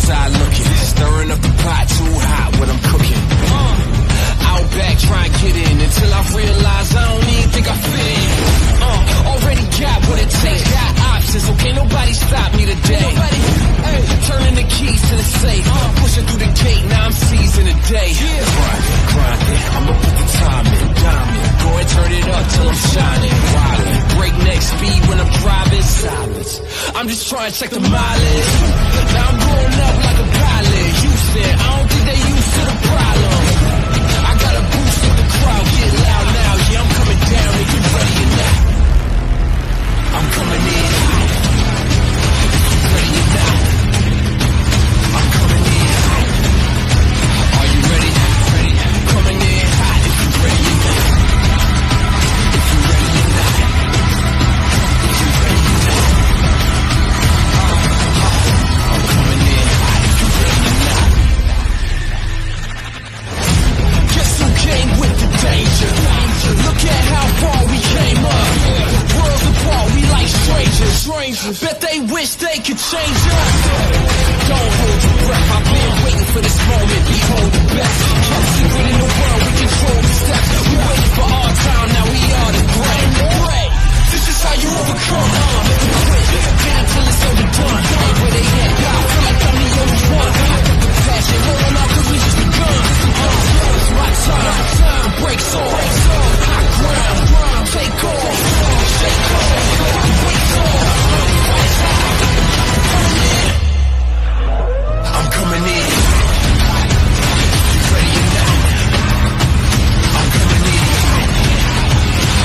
outside looking, stirring up the pot too hot what I'm cooking. Out back trying to get in until I realize I don't even think I fit in. Already got what it takes, got options, okay, nobody stop me today. Turning the keys to the safe, pushing through the gate, now I'm seizing the day. Grinding, I'ma put the time in, diamond, go and turn it up till I'm shining. Wildin', breakneck speed when I'm driving, silence, I'm just trying to check the mileage. Now I'm going up like a pilot, Houston, I don't think they used to the problem. I got a boost with the crowd, get loud now, yeah, I'm coming down, if you ready or not. I'm coming in hot, if you ready or not. I'm coming in hot, are you ready? I'm coming in hot, if you ready or not. If you ready or not. If you ready or not. I'm coming in hot, if you ready or not. Guess who came with the danger? Look at how far we came up. Worlds apart, we like strangers. Bet they wish they could change us. Don't hold your breath, I've been waiting for this moment. Behold the best. Kept secret in the world, we control the steps. We waited for our time, now we are the great. This is how you overcome. Never quit, get until it's overdone. Where they at, I feel like I'm the only one. Passion, hold on out, cause we just begun. It's my time, the break's on. Hot ground, take off. Shake off, wait on. I'm coming in. You ready or not? I'm coming in.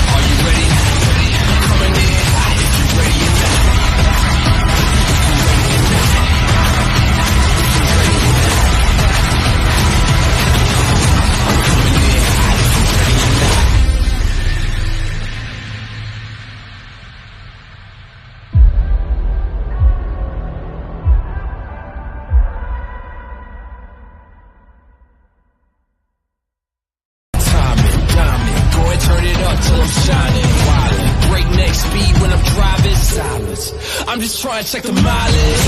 Are you ready? I'm coming in hot if you ready or not. You ready or not? You ready or not? I'm coming in hot if you ready or not. Turn it up till I'm shining, wildin', breakneck speed when I'm driving, silence, I'm just trying to check the mileage.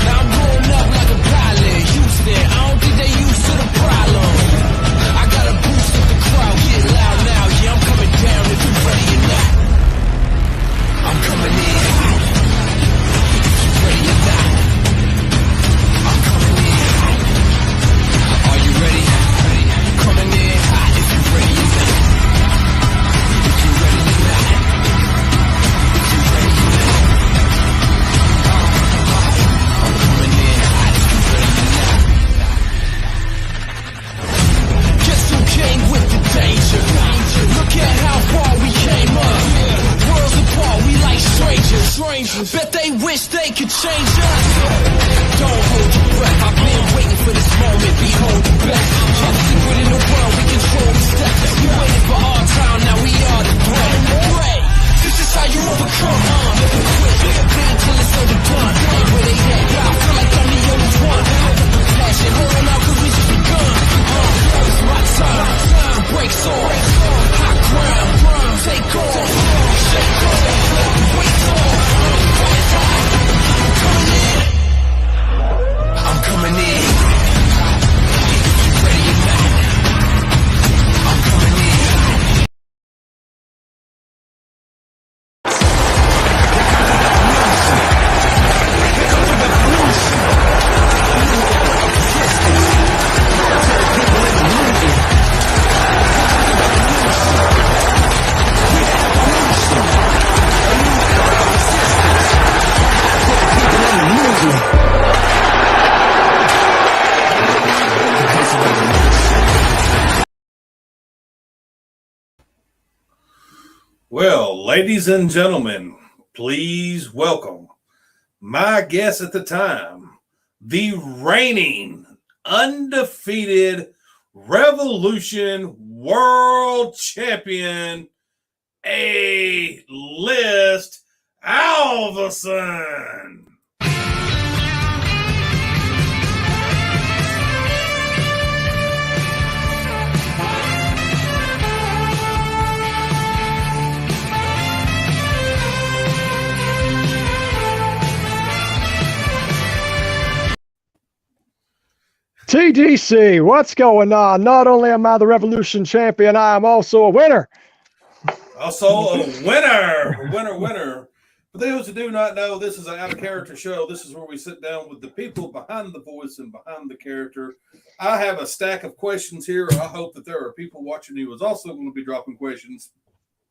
Now I'm going up like a pilot, Houston, I don't think they used to the problem. I got a boost with the crowd, get loud now, yeah, I'm coming down if you ready or not. I'm coming in hot, if you ready or not. I'm coming in hot, are you ready? Coming in hot if you ready or not. Look at how far we came up. Worlds apart, we like strangers. Bet they wish they could change us. Don't hold your breath, I've been waiting for this moment. Behold the best. Kept secret in the world, we control the steps. We waited for our time, now we are the great. This is how you overcome. Never quit, get until it's overdone. Where they at, I feel like I'm the only one. Passion, hold on out, cause we just begun. It's my time, the break's on. Hot ground, take off. Shake off, wait on. I'm coming in. If you ready or not. I'm coming in. Well, ladies and gentlemen, please welcome my guest at the time, the reigning, undefeated Revolution World Champion, Alist Alverson. TDC, what's going on? Not only am I the Revolution champion, I am also a winner. Also a winner. For those who do not know, this is an out of character show. This is where we sit down with the people behind the voice and behind the character. I have a stack of questions here. I hope that there are people watching who is also going to be dropping questions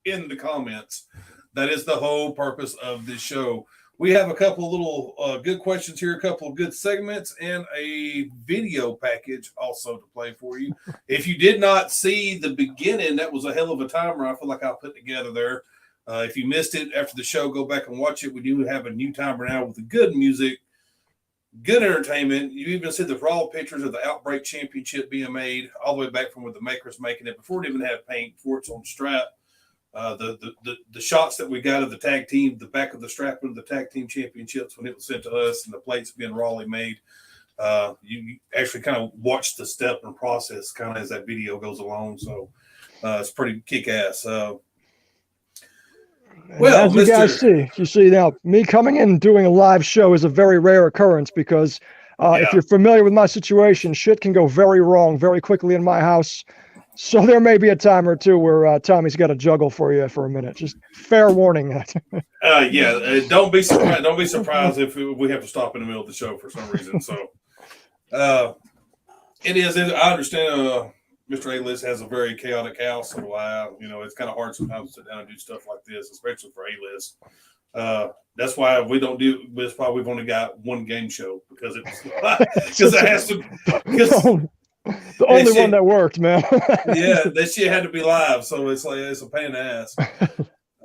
in the comments. That is the whole purpose of this show. We have a couple of little good questions here, a couple of good segments, and a video package also to play for you. If you did not see the beginning, that was a hell of a timer I feel like I put together there. If you missed it after the show, go back and watch it. We do have a new timer now with the good music, good entertainment. You even see the raw pictures of the Outbreak Championship being made all the way back from where the maker's making it, before it even had paint, before it's on strap. The shots that we got of the tag team, the back of the strap of the tag team championships when it was sent to us, and the plates being rawly made. You actually kind of watch the step and process kind of as that video goes along. So it's pretty kick ass. Well, as you guys see now, me coming in and doing a live show is a very rare occurrence because if you're familiar with my situation, shit can go very wrong very quickly in my house. So there may be a time or two where Tommy's got to juggle for you for a minute. Just fair warning. Don't be surprised. Don't be surprised if we have to stop in the middle of the show for some reason. So it is. I understand. Mr. A-List has a very chaotic house, so it's kind of hard sometimes to sit down and do stuff like this, especially for A-List. That's why we don't do. That's why we've only got one game show because it has to. The only one that worked, man. Yeah, that shit had to be live, so it's a pain in the ass.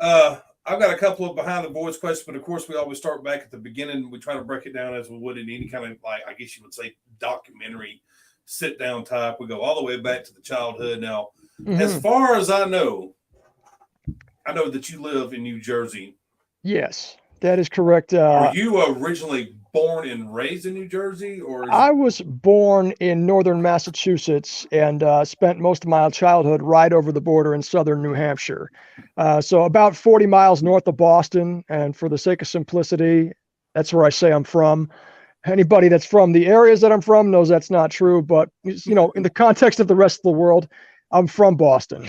I've got a couple of behind the boards questions, but of course we always start back at the beginning. We try to break it down as we would in any kind of, like, I guess you would say, documentary sit down type. We go all the way back to the childhood. Now, as far as I know that you live in New Jersey. Yes, that is correct. Were you originally born and raised in New Jersey, or? I was born in northern Massachusetts and spent most of my childhood right over the border in southern New Hampshire. So about 40 miles north of Boston. And for the sake of simplicity, that's where I say I'm from. Anybody that's from the areas that I'm from knows that's not true. But, in the context of the rest of the world, I'm from Boston.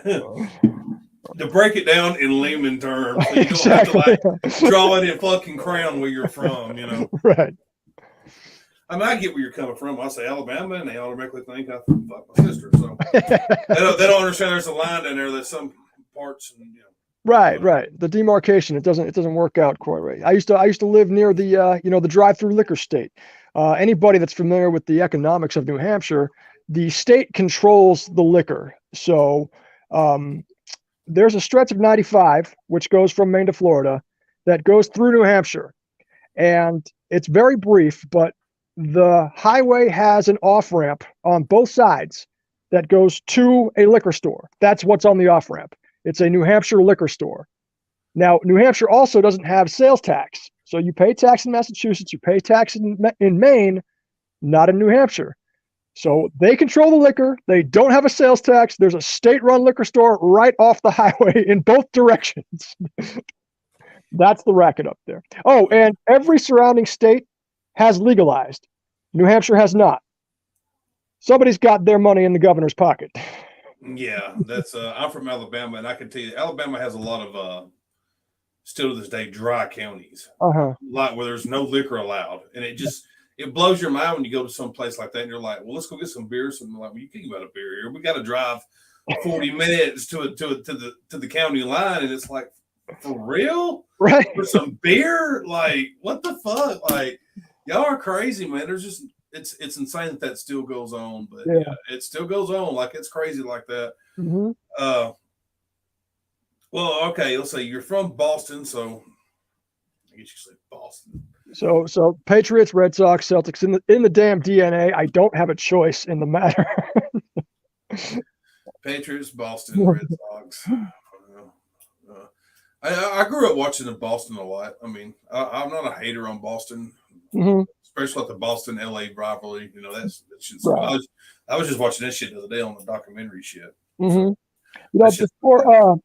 To break it down in layman terms, so you don't have to draw it in fucking crown where you're from, Right. I mean, I get where you're coming from. I say Alabama, and they automatically think I fuck my sister. So they don't understand there's a line in there that some parts, Right. The demarcation, it doesn't work out quite right. I used to live near the the drive-through liquor state. Anybody that's familiar with the economics of New Hampshire, the state controls the liquor. So there's a stretch of 95, which goes from Maine to Florida, that goes through New Hampshire. And it's very brief, but the highway has an off-ramp on both sides that goes to a liquor store. That's what's on the off-ramp. It's a New Hampshire liquor store. Now, New Hampshire also doesn't have sales tax. So you pay tax in Massachusetts, you pay tax in Maine, not in New Hampshire. So they control the liquor. They don't have a sales tax. There's a state-run liquor store right off the highway in both directions. That's the racket up there. Oh, and every surrounding state has legalized. New Hampshire has not. Somebody's got their money in the governor's pocket. Yeah, that's I'm from Alabama, and I can tell you Alabama has a lot of still to this day dry counties. Like where there's no liquor allowed. And it blows your mind when you go to some place like that and you're like, well, let's go get some beer. So I'm like, well, you can't get a beer here. We got to drive 40 minutes to the county line, and it's like, for real? Right. For some beer? Like, what the fuck? Like, y'all are crazy, man. There's just it's insane that still goes on, but yeah, it still goes on. Like, it's crazy like that. Well, okay, let's say you're from Boston, so I guess you say Boston. So Patriots, Red Sox, Celtics in the damn DNA. I don't have a choice in the matter. Patriots, Boston, Red Sox. I grew up watching in Boston a lot. I mean, I'm not a hater on Boston, especially like the Boston-LA rivalry. That's shit. Right. I was just watching that shit the other day on the documentary shit. So,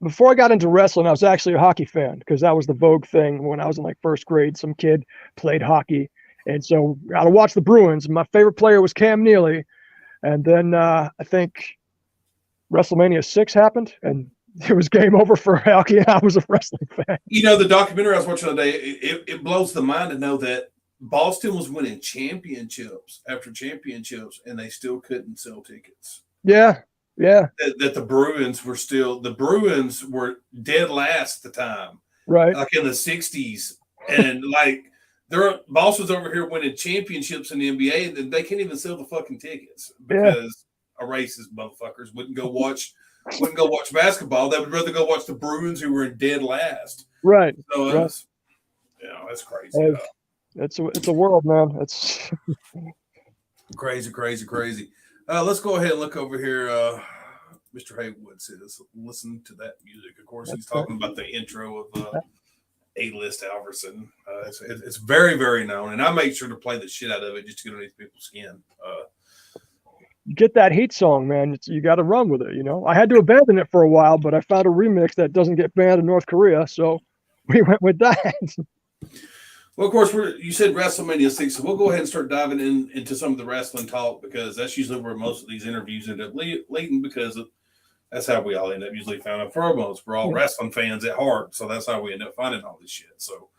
before I got into wrestling, I was actually a hockey fan because that was the vogue thing when I was in like first grade. Some kid played hockey, And so I got to watch the Bruins. My favorite player was Cam Neely. And then I think WrestleMania 6 happened, and it was game over for Alki, and I was a wrestling fan. You know, the documentary I was watching today, it blows the mind to know that Boston was winning championships after championships, and they still couldn't sell tickets. Yeah, yeah. That the Bruins were dead last at the time, Right. like in the 60s. And like Boston's over here winning championships in the NBA, and they can't even sell the fucking tickets because racist motherfuckers wouldn't go watch basketball. They would rather go watch the Bruins, who were in dead last. Right. So right. That's crazy. It's a world, man. It's crazy. Let's go ahead and look over here. Mr. Haywood says, listen to that music. Of course, he's talking about the intro of A-list Alverson. It's very, very known, and I make sure to play the shit out of it just to get underneath people's skin. You get that Heat song, man. You got to run with it. I had to abandon it for a while, but I found a remix that doesn't get banned in North Korea, so we went with that. Well, of course, you said WrestleMania 6, so we'll go ahead and start diving into some of the wrestling talk, because that's usually where most of these interviews end up leading, because that's how we all end up usually finding promos. We're all wrestling fans at heart, so that's how we end up finding all this shit. So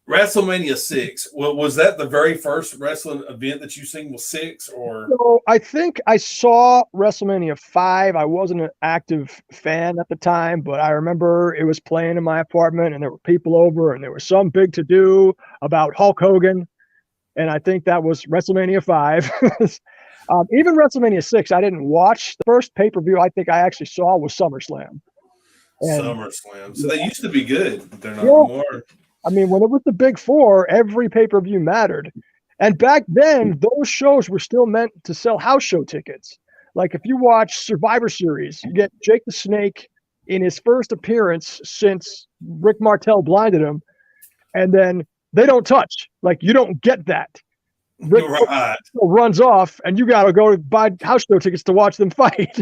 WrestleMania 6, well, was that the very first wrestling event that you seen was 6? Or so I think I saw WrestleMania 5. I wasn't an active fan at the time, but I remember it was playing in my apartment, and there were people over, and there was some big to-do about Hulk Hogan, and I think that was WrestleMania 5. Even WrestleMania 6, I didn't watch. The first pay-per-view I think I actually saw was SummerSlam. SummerSlam. So they used to be good, but they're not anymore. I mean, when it was the big four, every pay-per-view mattered. And back then, those shows were still meant to sell house show tickets. Like if you watch Survivor Series, you get Jake the Snake in his first appearance since Rick Martel blinded him, and then they don't touch. Like, you don't get that. Rick runs off, and you got to go buy house show tickets to watch them fight.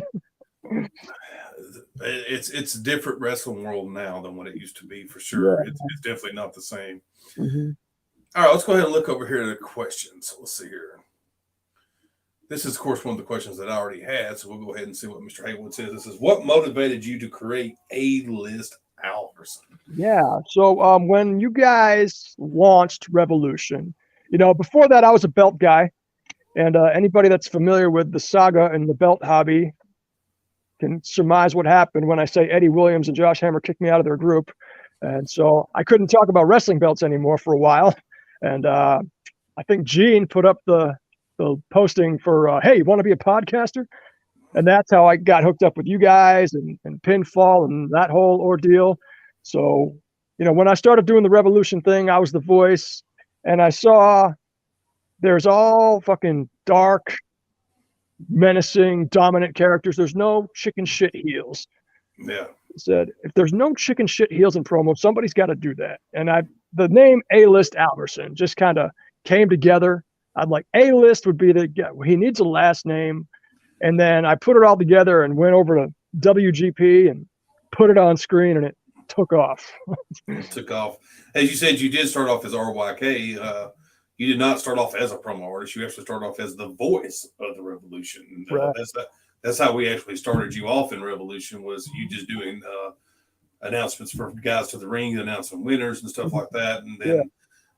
It's a different wrestling world now than what it used to be, for sure. Yeah. It's definitely not the same. Mm-hmm. All right, let's go ahead and look over here at the questions. Let's see here. This is, of course, one of the questions that I already had, so we'll go ahead and see what Mr. Haywood says. This is, what motivated you to create A-list Alverson? Yeah, so when you guys launched Revolution, before that I was a belt guy, and anybody that's familiar with the saga and the belt hobby can surmise what happened when I say Eddie Williams and Josh Hammer kicked me out of their group. And so I couldn't talk about wrestling belts anymore for a while. And I think Gene put up the posting for, hey, you want to be a podcaster? And that's how I got hooked up with you guys and Pinfall and that whole ordeal. So, when I started doing the Revolution thing, I was the voice, and I saw there's all fucking dark, menacing, dominant characters. There's no chicken shit heels. Yeah. Said, if there's no chicken shit heels in promo, somebody's got to do that. And the name A-list Alverson just kind of came together. I'm like, A-list would be he needs a last name. And then I put it all together and went over to WGP and put it on screen, and it took off. It took off. As you said, you did start off as RYK. You did not start off as a promo artist. You actually started off as the voice of the Revolution. Right. That's how we actually started you off in Revolution, was you just doing announcements for guys to the ring, announcing winners and stuff like that.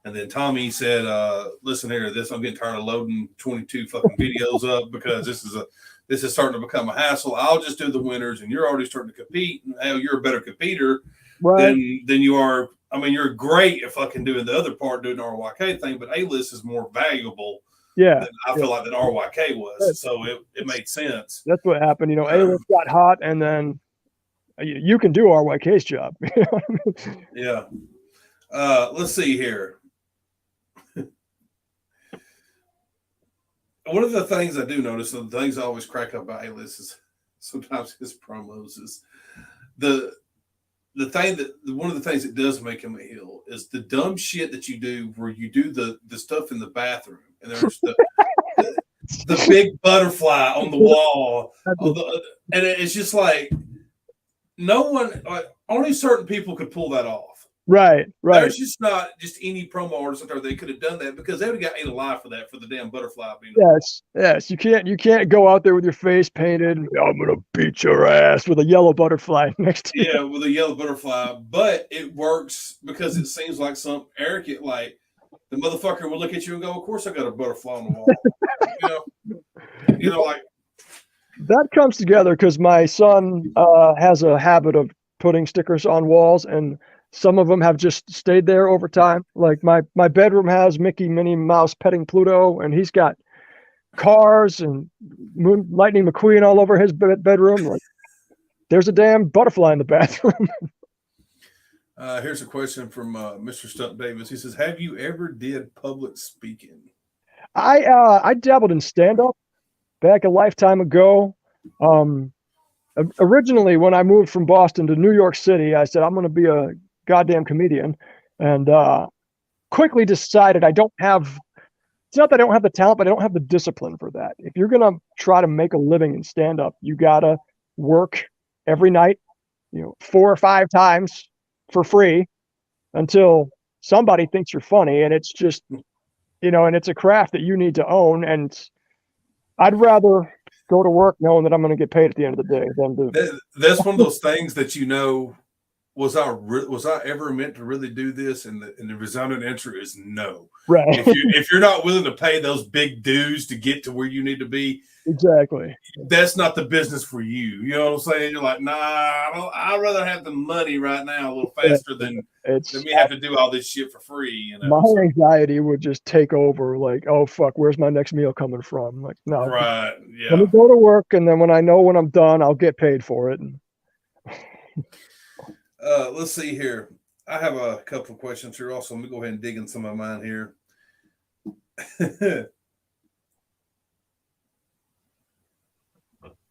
And then Tommy said, listen here to this. I'm getting tired of loading 22 fucking videos up, because this is starting to become a hassle. I'll just do the winners, and you're already starting to compete. And hell, you're a better competitor than you are. I mean, you're great at fucking doing the other part, doing the RYK thing, but A-list is more valuable. Yeah, than I feel like that RYK was. So it made sense. That's what happened. A-list got hot, and then you can do RYK's job. Yeah. Let's see here. One of the things I do notice, and the things I always crack up about A-list is sometimes his promos, is one of the things that does make him a heel is the dumb shit that you do, where you do the stuff in the bathroom, and there's the big butterfly on the wall, and it's just like, no one, only certain people could pull that off. Right. There's just not just any promo artist out there they could have done that because they would have got ate alive for that, for the damn butterfly being. Yes. You can't go out there with your face painted. I'm gonna beat your ass with a yellow butterfly next to you. Yeah, with a yellow butterfly, but it works because it seems like some arrogant, like the motherfucker will look at you and go, "Of course, I got a butterfly on the wall." Like that comes together because my son has a habit of putting stickers on walls, and some of them have just stayed there over time. Like my bedroom has Mickey, Minnie Mouse petting Pluto, and he's got cars and Lightning McQueen all over his bedroom. Like, there's a damn butterfly in the bathroom. Here's a question from Mr. Stump Davis. He says, "Have you ever did public speaking?" I dabbled in stand-up back a lifetime ago. Originally, when I moved from Boston to New York City, I said I'm going to be a goddamn comedian, and quickly decided I don't have. It's not that I don't have the talent, but I don't have the discipline for that. If you're going to try to make a living in stand-up, you gotta work every night, 4 or 5 times for free until somebody thinks you're funny, and it's just, and it's a craft that you need to own. And I'd rather go to work knowing that I'm going to get paid at the end of the day than to. That's one of those things that was I ever meant to really do this? And the resounding answer is no. Right. If you're not willing to pay those big dues to get to where you need to be, exactly, that's not the business for you. You know what I'm saying? You're like, nah, I'd rather have the money right now a little faster than me have to do all this shit for free. My anxiety would just take over. Like, oh fuck, where's my next meal coming from? Like, no, right? Yeah. Let me go to work, and then when I know when I'm done, I'll get paid for it. Let's see here. I have a couple of questions here. Also, let me go ahead and dig in some of mine here.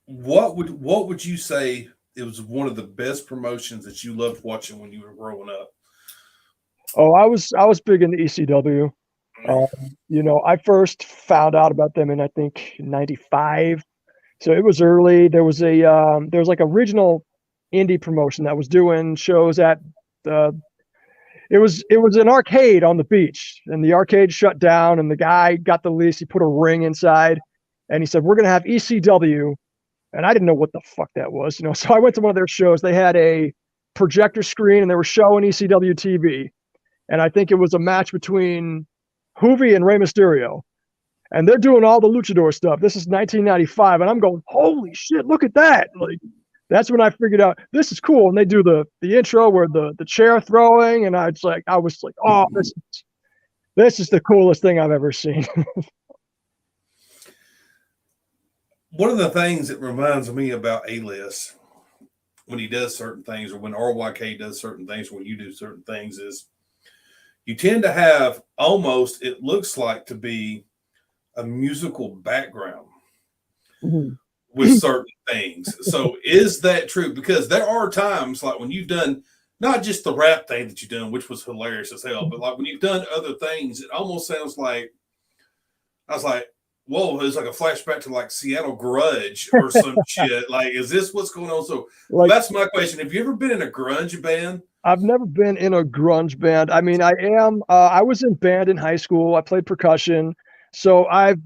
What would you say it was one of the best promotions that you loved watching when you were growing up? Oh, I was big into ECW. I first found out about them in I think '95, so it was early. There was like a regional indie promotion that was doing shows at it was an arcade on the beach, and the arcade shut down, and the guy got the lease. He put a ring inside, and he said, "We're gonna have ECW," and I didn't know what the fuck that was, So I went to one of their shows. They had a projector screen, and they were showing ECW TV, and I think it was a match between Hoovy and Rey Mysterio, and they're doing all the luchador stuff. This is 1995, and I'm going, "Holy shit, look at that!" Like, that's when I figured out this is cool. And they do the intro where the chair throwing, and I was like, oh, this is the coolest thing I've ever seen. One of the things that reminds me about A-List when he does certain things, or when RYK does certain things, when you do certain things, is you tend to have almost, it looks like, to be a musical background. Mm-hmm. With certain things. So is that true? Because there are times like when you've done not just the rap thing that you've done, which was hilarious as hell, but like when you've done other things, it almost sounds like, I was like, whoa, it's like a flashback to like Seattle Grudge or some shit. Like, is this what's going on? So that's my question. Have you ever been in a grunge band? I've never been in a grunge band. I mean, I was in band in high school. I played percussion. So I've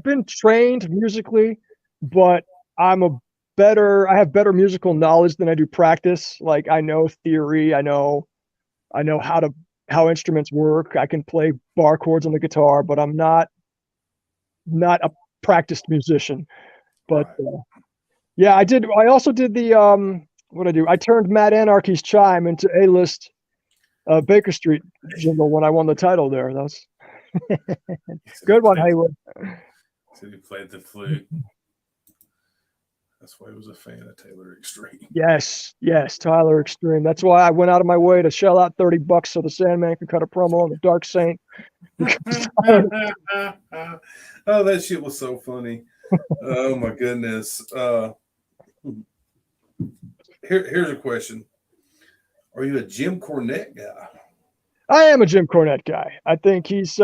been trained musically, but I have better musical knowledge than I do practice. Like, I know theory, I know how instruments work. I can play bar chords on the guitar, but I'm not a practiced musician. But yeah, I also did the what I do. I turned Mad Anarchy's chime into A-List Baker Street jingle when I won the title there. That was good one, Haywood. So you played the flute. That's why he was a fan of Taylor Extreme. Yes, Tyler Extreme. That's why I went out of my way to shell out $30 so the Sandman could cut a promo on the Dark Saint. Oh, that shit was so funny. Oh my goodness. Here's a question. Are you a Jim Cornette guy? I am a Jim Cornette guy. I think he's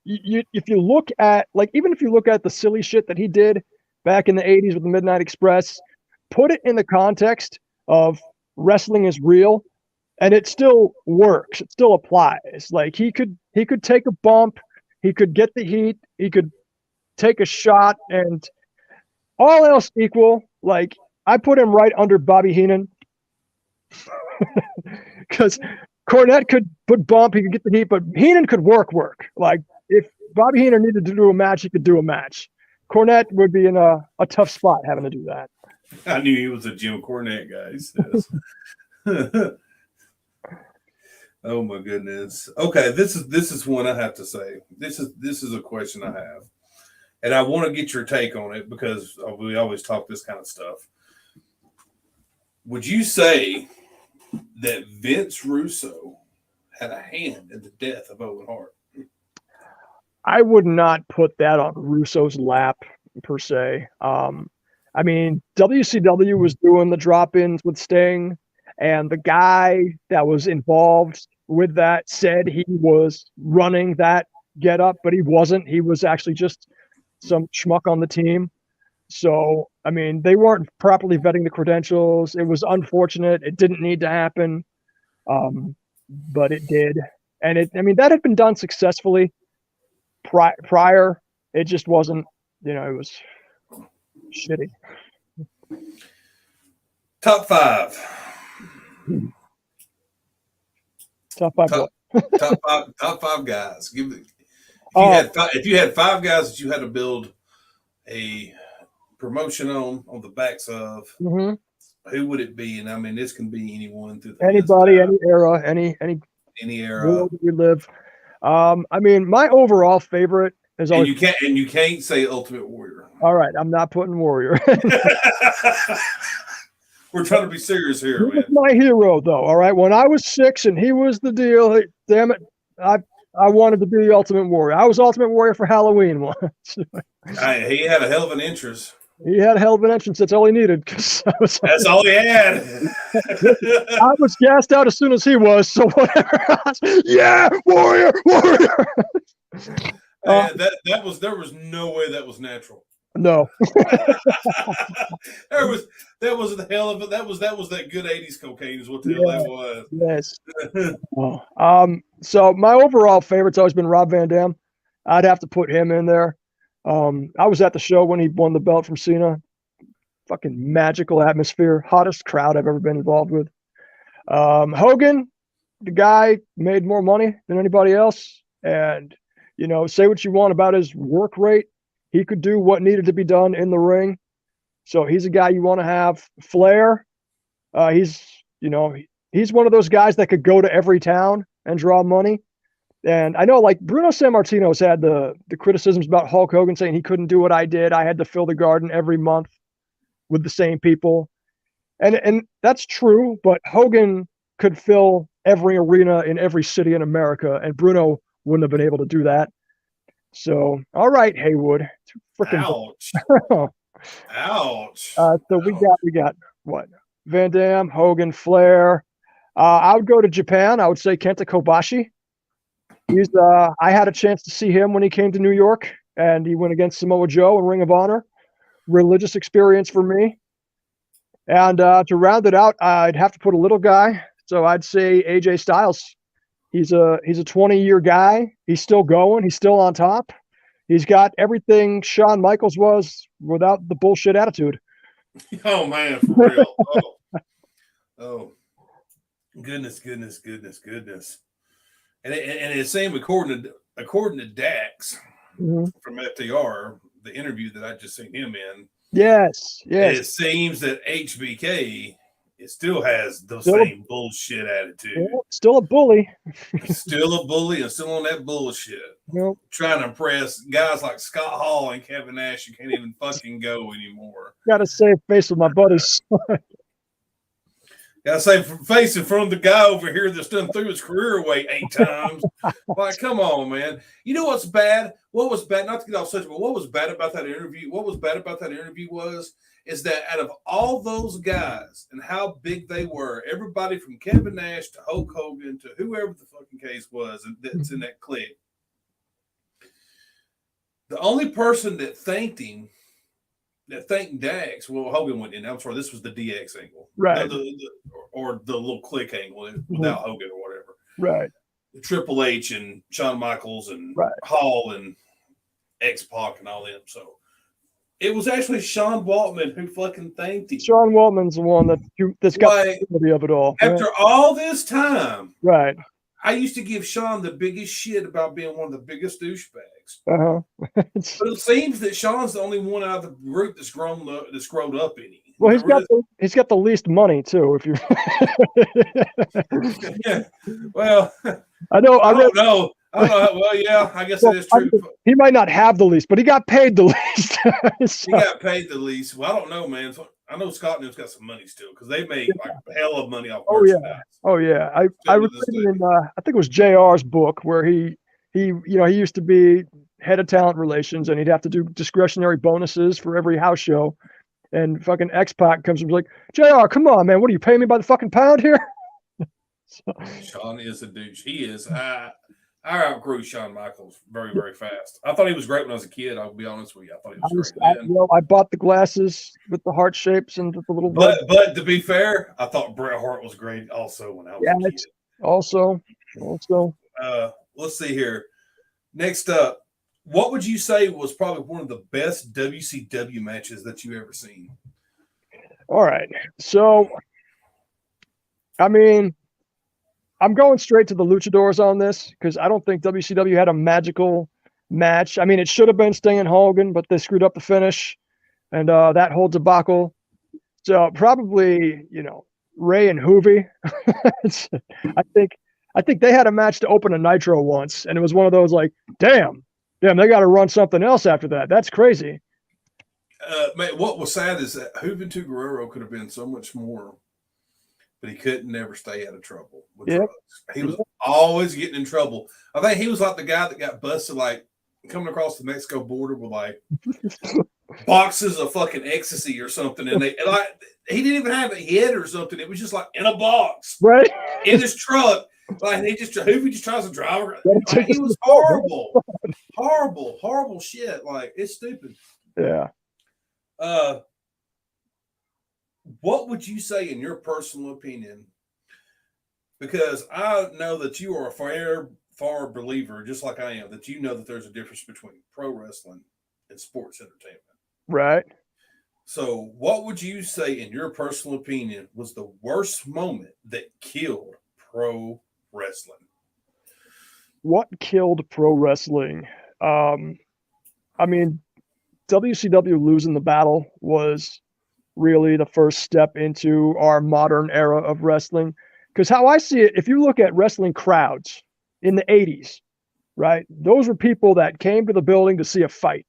if you look at, like, even if you look at the silly shit that he did back in the 80s with the Midnight Express, put it in the context of wrestling is real, and it still works. It still applies. Like he could take a bump, he could get the heat, he could take a shot, and all else equal, like I put him right under Bobby Heenan because Cornette could put bump, he could get the heat, but Heenan could work. Like if Bobby Heenan needed to do a match, he could do a match. Cornette would be in a tough spot having to do that. I knew he was a Jim Cornette guy. He says. Oh my goodness. Okay, this is one I have to say. This is a question I have, and I want to get your take on it because we always talk this kind of stuff. Would you say that Vince Russo had a hand in the death of Owen Hart? I would not put that on Russo's lap per se. I mean, WCW was doing the drop-ins with Sting, and the guy that was involved with that said he was running that get-up, but he wasn't. He was actually just some schmuck on the team. So, I mean, they weren't properly vetting the credentials. It was unfortunate. It didn't need to happen, but it did. And that had been done successfully prior. It just wasn't, it was shitty. Top 5. Top 5 what? top 5 guys. If you had 5 guys that you had to build a promotion on the backs of, who would it be? And I mean, this can be anyone through anybody, any era, any era world that we live. I mean, my overall favorite is always. And you can't say Ultimate Warrior. All right, I'm not putting Warrior. We're trying to be serious here, man. He's my hero, though. All right, when I was 6 and he was the deal, damn it, I wanted to be the Ultimate Warrior. I was Ultimate Warrior for Halloween once. He had a hell of an entrance. He had a hell of an entrance. That's all he needed. That's all he had. I was gassed out as soon as he was. So whatever. Yeah, Warrior. There was no way that was natural. No. that was the hell of it. That was that good 80s cocaine is what the hell that was. Yes. So my overall favorite's always been Rob Van Dam. I'd have to put him in there. I was at the show when he won the belt from Cena. Fucking magical atmosphere. Hottest crowd I've ever been involved with. Hogan, the guy made more money than anybody else. And, say what you want about his work rate. He could do what needed to be done in the ring. So he's a guy you want to have. Flair, he's one of those guys that could go to every town and draw money. And I know, like, Bruno Sammartino's had the criticisms about Hulk Hogan saying he couldn't do what I did. I had to fill the Garden every month with the same people. And that's true, but Hogan could fill every arena in every city in America, and Bruno wouldn't have been able to do that. So, all right, Haywood. Ouch. Ouch. So we got what? Van Dam, Hogan, Flair. I would go to Japan. I would say Kenta Kobashi. I had a chance to see him when he came to New York, and he went against Samoa Joe in Ring of Honor. Religious experience for me. And to round it out, I'd have to put a little guy. So I'd say AJ Styles. He's a 20-year guy. He's still going. He's still on top. He's got everything Shawn Michaels was without the bullshit attitude. Oh man, for real. Oh. Goodness. And it's same according to Dax from FTR, the interview that I just seen him in. Yes. It seems that HBK still has the same bullshit attitude. Still a bully. Still a bully and still on that bullshit. Yep. Trying to impress guys like Scott Hall and Kevin Nash. You can't even fucking go anymore. Got to save face with my buddies. Gotta say, face in front of the guy over here that's done threw his career away 8 times. Like, come on, man. You know what's bad? What was bad? Not to get off subject, but what was bad about that interview? Is that out of all those guys and how big they were, everybody from Kevin Nash to Hulk Hogan to whoever the fucking case was that's in that clique, the only person that thanked him Thank Dax. Well, Hogan went in. I'm sorry, this was the DX angle, Right. or the little click angle Mhm. without Hogan or whatever. Right. Triple H and Shawn Michaels and Right. Hall and X-Pac and all them. So it was actually Sean Waltman who fucking thanked him. Sean Waltman's the one that's got Like, the ability of it all. after all this time, Right. I used to give Sean the biggest shit about being one of the biggest douchebags. Uh-huh. But it seems that Sean's the only one out of the group that's grown up any. Well, he's got the least money too. If you, Yeah. Well, I don't know. Well, yeah, I guess it is true. He might not have the least, but he got paid the least. So, he got paid the least. Well, I don't know, man. I know Scott New's got some money still because they make like hell of money off merchandise. Oh yeah. I was reading in I think it was JR's book where he used to be head of talent relations and he'd have to do discretionary bonuses for every house show. And fucking X-Pac comes and was like, JR, come on, man. What are you paying me by the fucking pound here? Sean is a douche. He is. I outgrew Shawn Michaels very, very fast. I thought he was great when I was a kid. I'll be honest with you. I thought he was great. I bought the glasses with the heart shapes and the little. But to be fair, I thought Bret Hart was great also when I was a kid. Also. Let's see here. Next up, what would you say was probably one of the best WCW matches that you've ever seen? All right. So, I mean, I'm going straight to the Luchadors on this because I don't think WCW had a magical match. I mean, it should have been Sting and Hogan, but they screwed up the finish and that whole debacle. So probably, Ray and Hoovy. I think they had a match to open a Nitro once, and it was one of those like, damn, they got to run something else after that. That's crazy. Man, what was sad is that Juventud Guerrero could have been so much more, but he couldn't never stay out of trouble with drugs. He was always getting in trouble. I think he was like the guy that got busted, like coming across the Mexico border with like boxes of fucking ecstasy or something, and he didn't even have a head or something. It was just like in a box, right, in his truck. Like he just tries to drive around. Like, he was horrible, horrible shit. Like it's stupid. Yeah. What would you say in your personal opinion? Because I know that you are a far believer, just like I am, that you know that there's a difference between pro wrestling and sports entertainment. Right. So what would you say in your personal opinion was the worst moment that killed pro wrestling? What killed pro wrestling? I mean, WCW losing the battle was really the first step into our modern era of wrestling. Because how I see it, if you look at wrestling crowds in the 80s, right, those were people that came to the building to see a fight.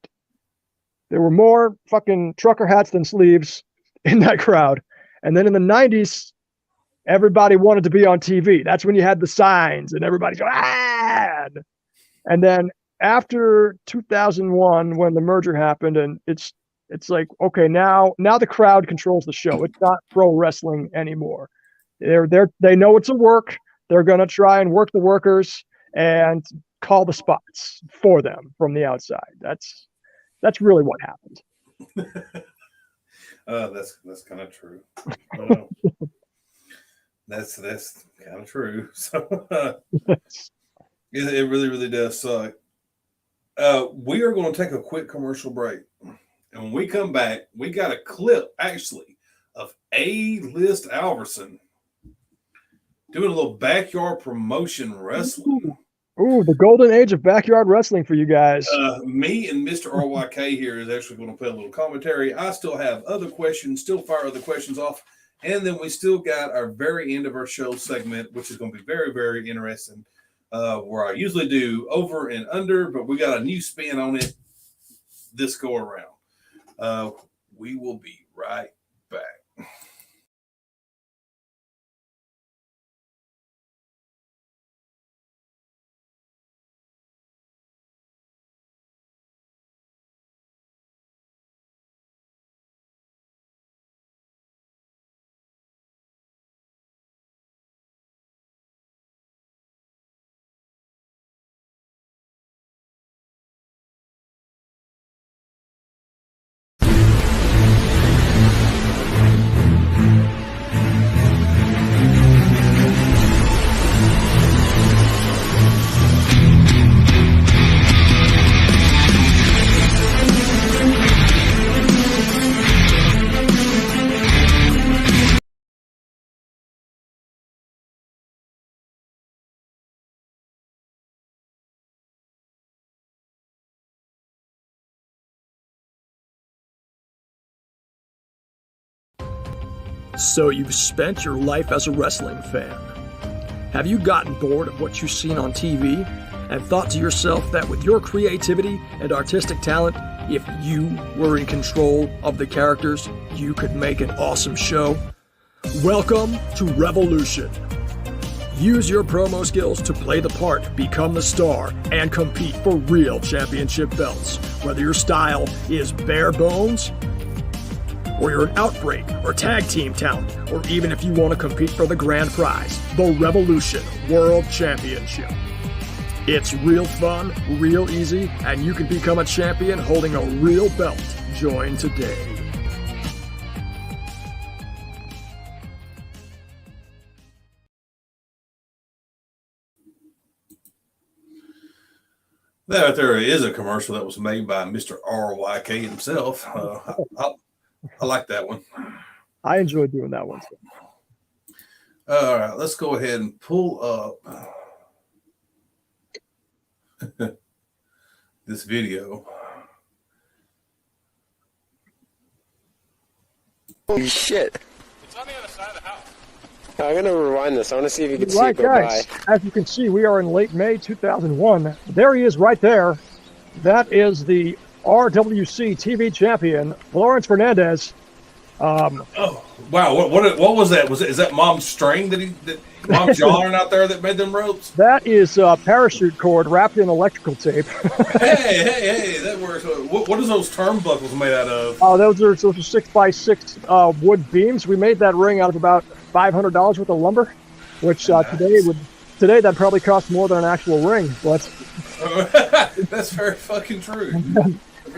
There were more fucking trucker hats than sleeves in that crowd. And then in the 90s, everybody wanted to be on TV. That's when you had the signs and everybody's going, ah! And then after 2001, when the merger happened, and it's like, okay, now the crowd controls the show. It's not pro wrestling anymore. They know it's a work. They're gonna try and work the workers and call the spots for them from the outside. That's really what happened. That's kind of true. That's kind of true. So it really, really does suck. We are going to take a quick commercial break. And when we come back, we got a clip, actually, of A-List Alverson doing a little backyard promotion wrestling. Ooh, the golden age of backyard wrestling for you guys. Me and Mr. RYK here is actually going to play a little commentary. I still have other questions, still fire other questions off. And then we still got our very end of our show segment, which is going to be very, very interesting, where I usually do over and under, but we got a new spin on it this go around. We will be right back. So you've spent your life as a wrestling fan. Have you gotten bored of what you've seen on TV and thought to yourself that with your creativity and artistic talent, if you were in control of the characters, you could make an awesome show? Welcome to Revolution. Use your promo skills to play the part, become the star, and compete for real championship belts. Whether your style is bare bones, or you're an outbreak or tag team talent, or even if you want to compete for the grand prize, the Revolution World Championship. It's real fun, real easy, and you can become a champion holding a real belt. Join today. That there is a commercial that was made by Mr. RYK himself. I like that one. I enjoyed doing that one. All right, let's go ahead and pull up this video. Holy shit. It's on the other side of the house. I'm going to rewind this. I want to see if you can see Right, it go guys, by. as you can see, we are in late May 2001. There he is right there. That is the RWC TV champion, Lawrence Fernandez. Oh wow! What was that? Is that Mom's string that Mom's yarn out there that made them ropes? That is parachute cord wrapped in electrical tape. hey! That works. What is those turnbuckles made out of? Oh, those are 6x6 wood beams. We made that ring out of about $500 worth of lumber, which Nice. today that probably costs more than an actual ring. But That's very fucking true.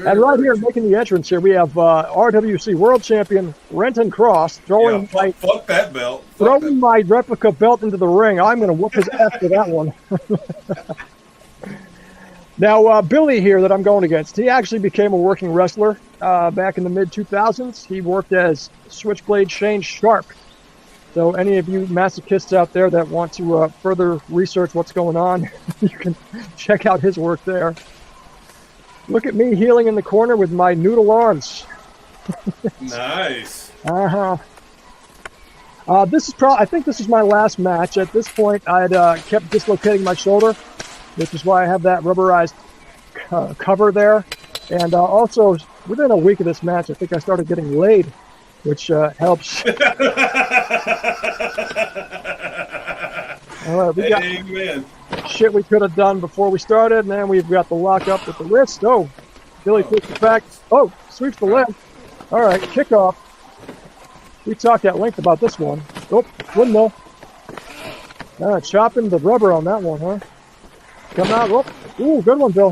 and right here making the entrance here, we have RWC World Champion Renton Cross throwing Fuck that belt. throwing my replica belt into the ring. I'm going to whoop his ass for that one. Now, Billy here that I'm going against, he actually became a working wrestler back in the mid-2000s. He worked as Switchblade Shane Sharp. So any of you masochists out there that want to further research what's going on, you can check out his work there. Look at me healing in the corner with my noodle arms. Nice. I think this is my last match. At this point, I had kept dislocating my shoulder, which is why I have that rubberized cover there. And also, within a week of this match, I think I started getting laid, which helps. All right, we got Amen. shit we could have done before we started, and then we've got the lock up with the wrist. Oh, Billy takes it back. Oh, sweeps the leg. All right, kickoff. We talked at length about this one. Oh, windmill. Chopping the rubber on that one, huh? Come out. Oh, ooh, good one, Bill.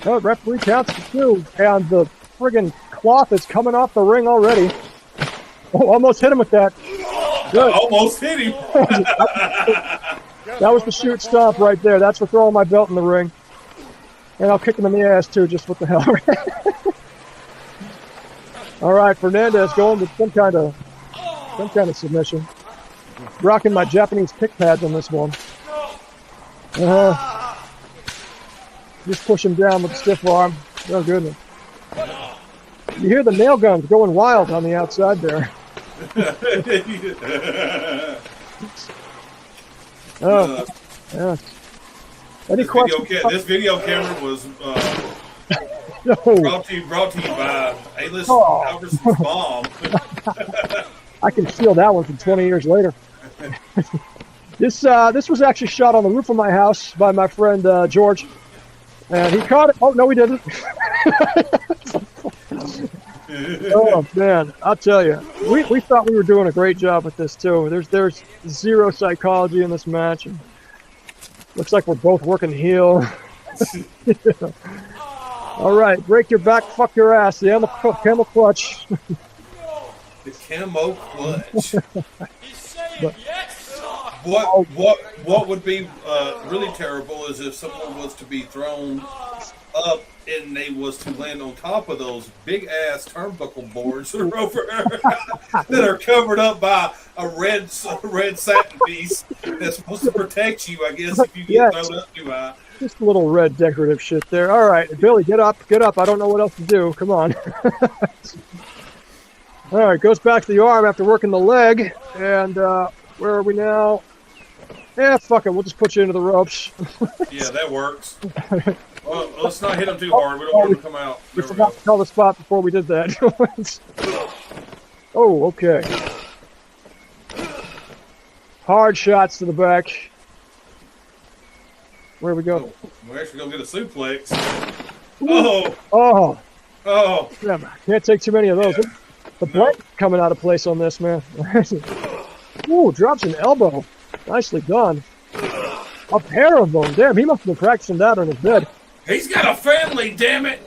Oh, referee counts for two, and the friggin' cloth is coming off the ring already. Oh, almost hit him with that. Good. Almost hit him. That was the shoot stomp right there. That's for throwing my belt in the ring. And I'll kick him in the ass too, just what the hell. All right, Fernandez going with some kind of submission. Rocking my Japanese kick pads on this one. Just push him down with a stiff arm. Oh goodness. You hear the nail guns going wild on the outside there. Oh, yeah. Any questions? This video camera was No. brought to you by alist Albertson's mom. I can feel that one from 20 years later. This was actually shot on the roof of my house by my friend George, and he caught it. Oh no, he didn't. Oh man, I'll tell you, we thought we were doing a great job with this too. There's zero psychology in this match, and looks like we're both working heel. All right, break your back, fuck your ass. The camel clutch. The camo clutch. He's saying yes, sir. What would be really terrible is if someone was to be thrown up and they was to land on top of those big ass turnbuckle boards that are over that are covered up by a red satin piece that's supposed to protect you, I guess, if you get thrown up too high. Just a little red decorative shit there. All right, Billy, get up. I don't know what else to do. Come on. All right, goes back to the arm after working the leg. And where are we now? Yeah, fuck it. We'll just put you into the ropes. Yeah, that works. Well, let's not hit him too hard. We don't want him to come out. We There we forgot go. to tell the spot before we did that. Oh, okay. Hard shots to the back. Where we go? Oh, we're actually going to get a suplex. Oh, Oh, oh. damn. Can't take too many of those. Yeah. The blank coming out of place on this, man. Ooh, drops an elbow. Nicely done. A pair of them. Damn, he must have been practicing that on his bed. He's got a family, damn it.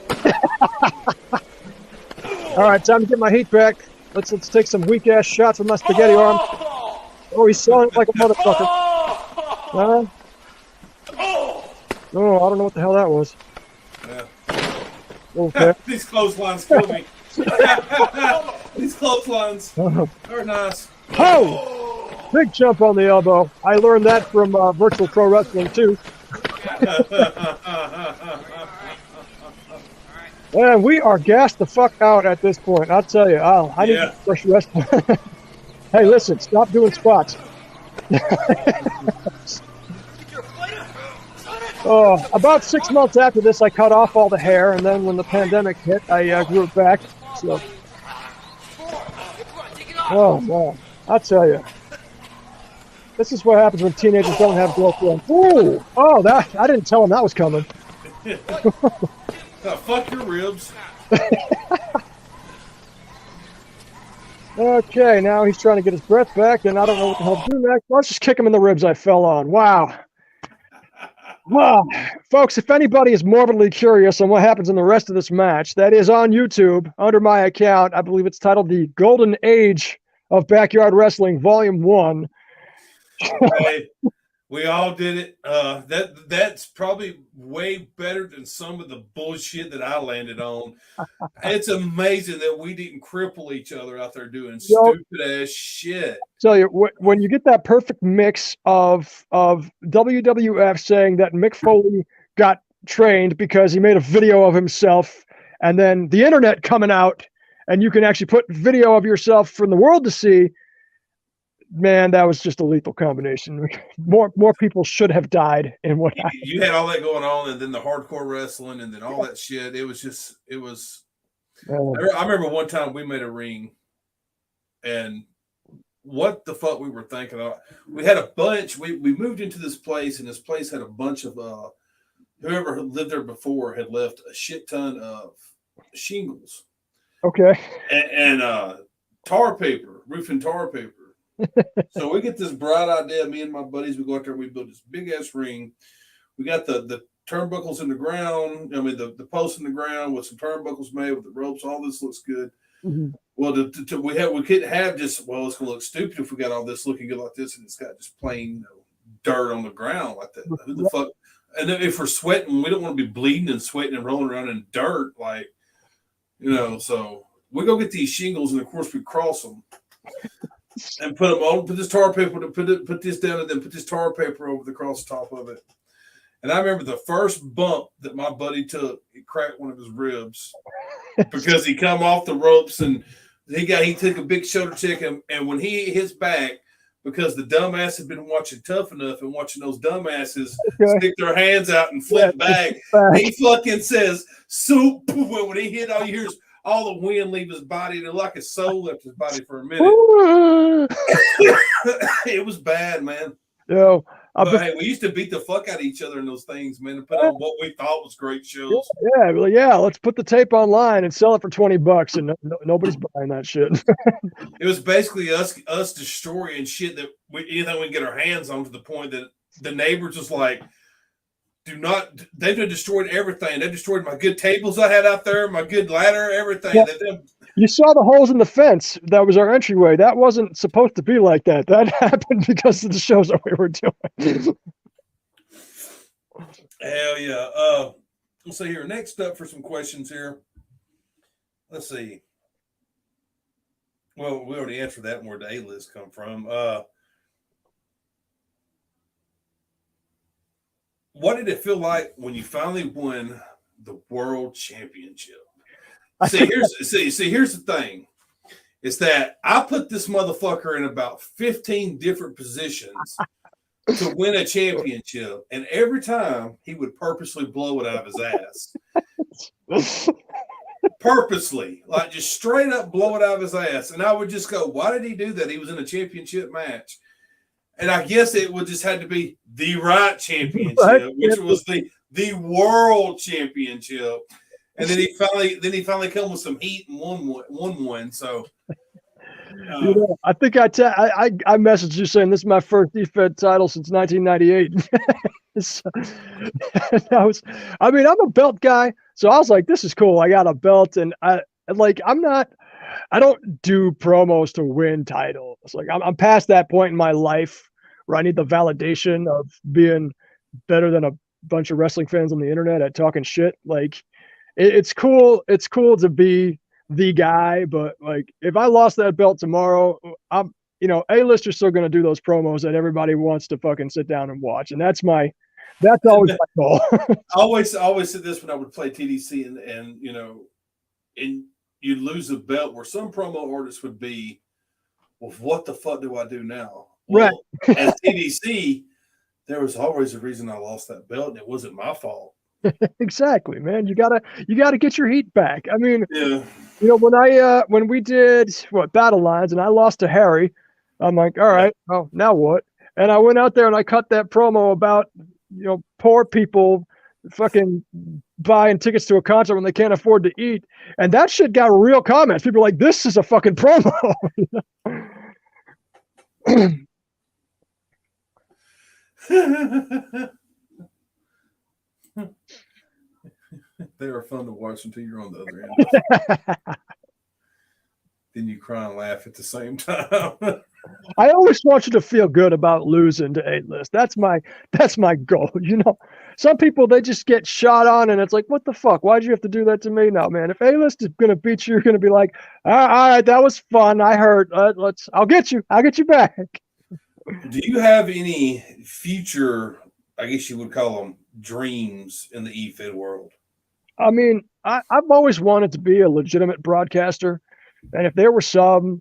All right, time to get my heat back. Let's take some weak ass shots with my spaghetti arm. Oh, he's selling it like a motherfucker. Oh, I don't know what the hell that was. Yeah. Okay. These clotheslines kill me. These clotheslines are nice. Oh! Big jump on the elbow. I learned that from virtual pro wrestling too. And we are gassed the fuck out at this point. I'll tell you. I need to fresh rest. Hey, listen, stop doing spots. About 6 months after this, I cut off all the hair, and then when the pandemic hit, I grew it back. So, oh man, I'll tell you. This is what happens when teenagers don't have girlfriends. Ooh! Oh, that I didn't tell him that was coming. Fuck your ribs. Okay, now he's trying to get his breath back, and I don't know what the hell to do next. Let's just kick him in the ribs I fell on. Wow. Well, folks, if anybody is morbidly curious on what happens in the rest of this match, that is on YouTube under my account. I believe it's titled The Golden Age of Backyard Wrestling, Volume 1. Hey, we all did it. That's probably way better than some of the bullshit that I landed on. It's amazing that we didn't cripple each other out there doing stupid ass shit. Tell you, when you get that perfect mix of WWF saying that Mick Foley got trained because he made a video of himself, and then the internet coming out, and you can actually put video of yourself for the world to see. Man, that was just a lethal combination. More people should have died in what happened. You had all that going on, and then the hardcore wrestling, and then all that shit. It was. I remember one time we made a ring, and what the fuck we were thinking of. We had a bunch. We moved into this place, and this place had a bunch of whoever had lived there before had left a shit ton of shingles. Okay. And tar paper, roofing tar paper. So we get this bright idea. Me and my buddies, we go out there. We build this big ass ring. We got the turnbuckles in the ground. I mean, the posts in the ground with some turnbuckles made with the ropes. All this looks good. Mm-hmm. Well, we couldn't have just. Well, it's gonna look stupid if we got all this looking good like this, and it's got just plain dirt on the ground like that. Who the fuck? And then if we're sweating, we don't want to be bleeding and sweating and rolling around in dirt, like So we go get these shingles, and of course we cross them. And put them on. Put this tar paper. Put this down, and then put this tar paper over the cross top of it. And I remember the first bump that my buddy took. He cracked one of his ribs because he come off the ropes, and he took a big shoulder check, and when he hit his back, because the dumbass had been watching Tough Enough and watching those dumbasses stick their hands out and flip back, he fucking says soup. When he hit, all you hear is all the wind leave his body. And like his soul left his body for a minute. It was bad, man. Hey, we used to beat the fuck out of each other in those things, man, and put on what we thought was great shows. Yeah. Let's put the tape online and sell it for $20, and nobody's buying that shit. It was basically us destroying shit that anything we can get our hands on, to the point that the neighbors was like, they've destroyed everything. They destroyed my good tables I had out there, my good ladder, everything. Yeah. You saw the holes in the fence. That was our entryway. That wasn't supposed to be like that. That happened because of the shows that we were doing. Hell yeah. Let's see here. Next up for some questions here. Let's see. Well, we already answered that one, where the A-list come from. What did it feel like when you finally won the world championship? Here's the thing. is that I put this motherfucker in about 15 different positions to win a championship, and every time he would purposely blow it out of his ass. Purposely, like just straight up blow it out of his ass. And I would just go, why did he do that? He was in a championship match. And I guess it would just had to be the right championship, which was the world championship. And then he finally come with some heat and won one. So I think I messaged you saying this is my first EFED title since 1998. I'm a belt guy, so I was like, this is cool. I got a belt, and I don't do promos to win titles. Like I'm past that point in my life where I need the validation of being better than a bunch of wrestling fans on the internet at talking shit. Like it's cool to be the guy, but like if I lost that belt tomorrow, A-list are still going to do those promos that everybody wants to fucking sit down and watch, and that's always my goal. I always said this when I would play TDC, and you'd lose a belt where some promo artists would be, well, what the fuck do I do now? Well, right. As TDC, there was always a reason I lost that belt, and it wasn't my fault. Exactly, man. You gotta get your heat back. I mean, yeah. When we did Battle Lines and I lost to Harry, I'm like, all right, well, now what? And I went out there and I cut that promo about poor people fucking buying tickets to a concert when they can't afford to eat, and that shit got real comments. People were like, this is a fucking promo. They are fun to watch until you're on the other end. Then you cry and laugh at the same time. I always want you to feel good about losing to A-list. That's my goal. Some people, they just get shot on, and it's like, what the fuck? Why'd you have to do that to me? No, man. If A-list is gonna beat you, you're gonna be like, all right, that was fun. I heard. I'll get you back. Do you have any future, I guess you would call them, dreams in the EFED world? I mean, I've always wanted to be a legitimate broadcaster, and if there were some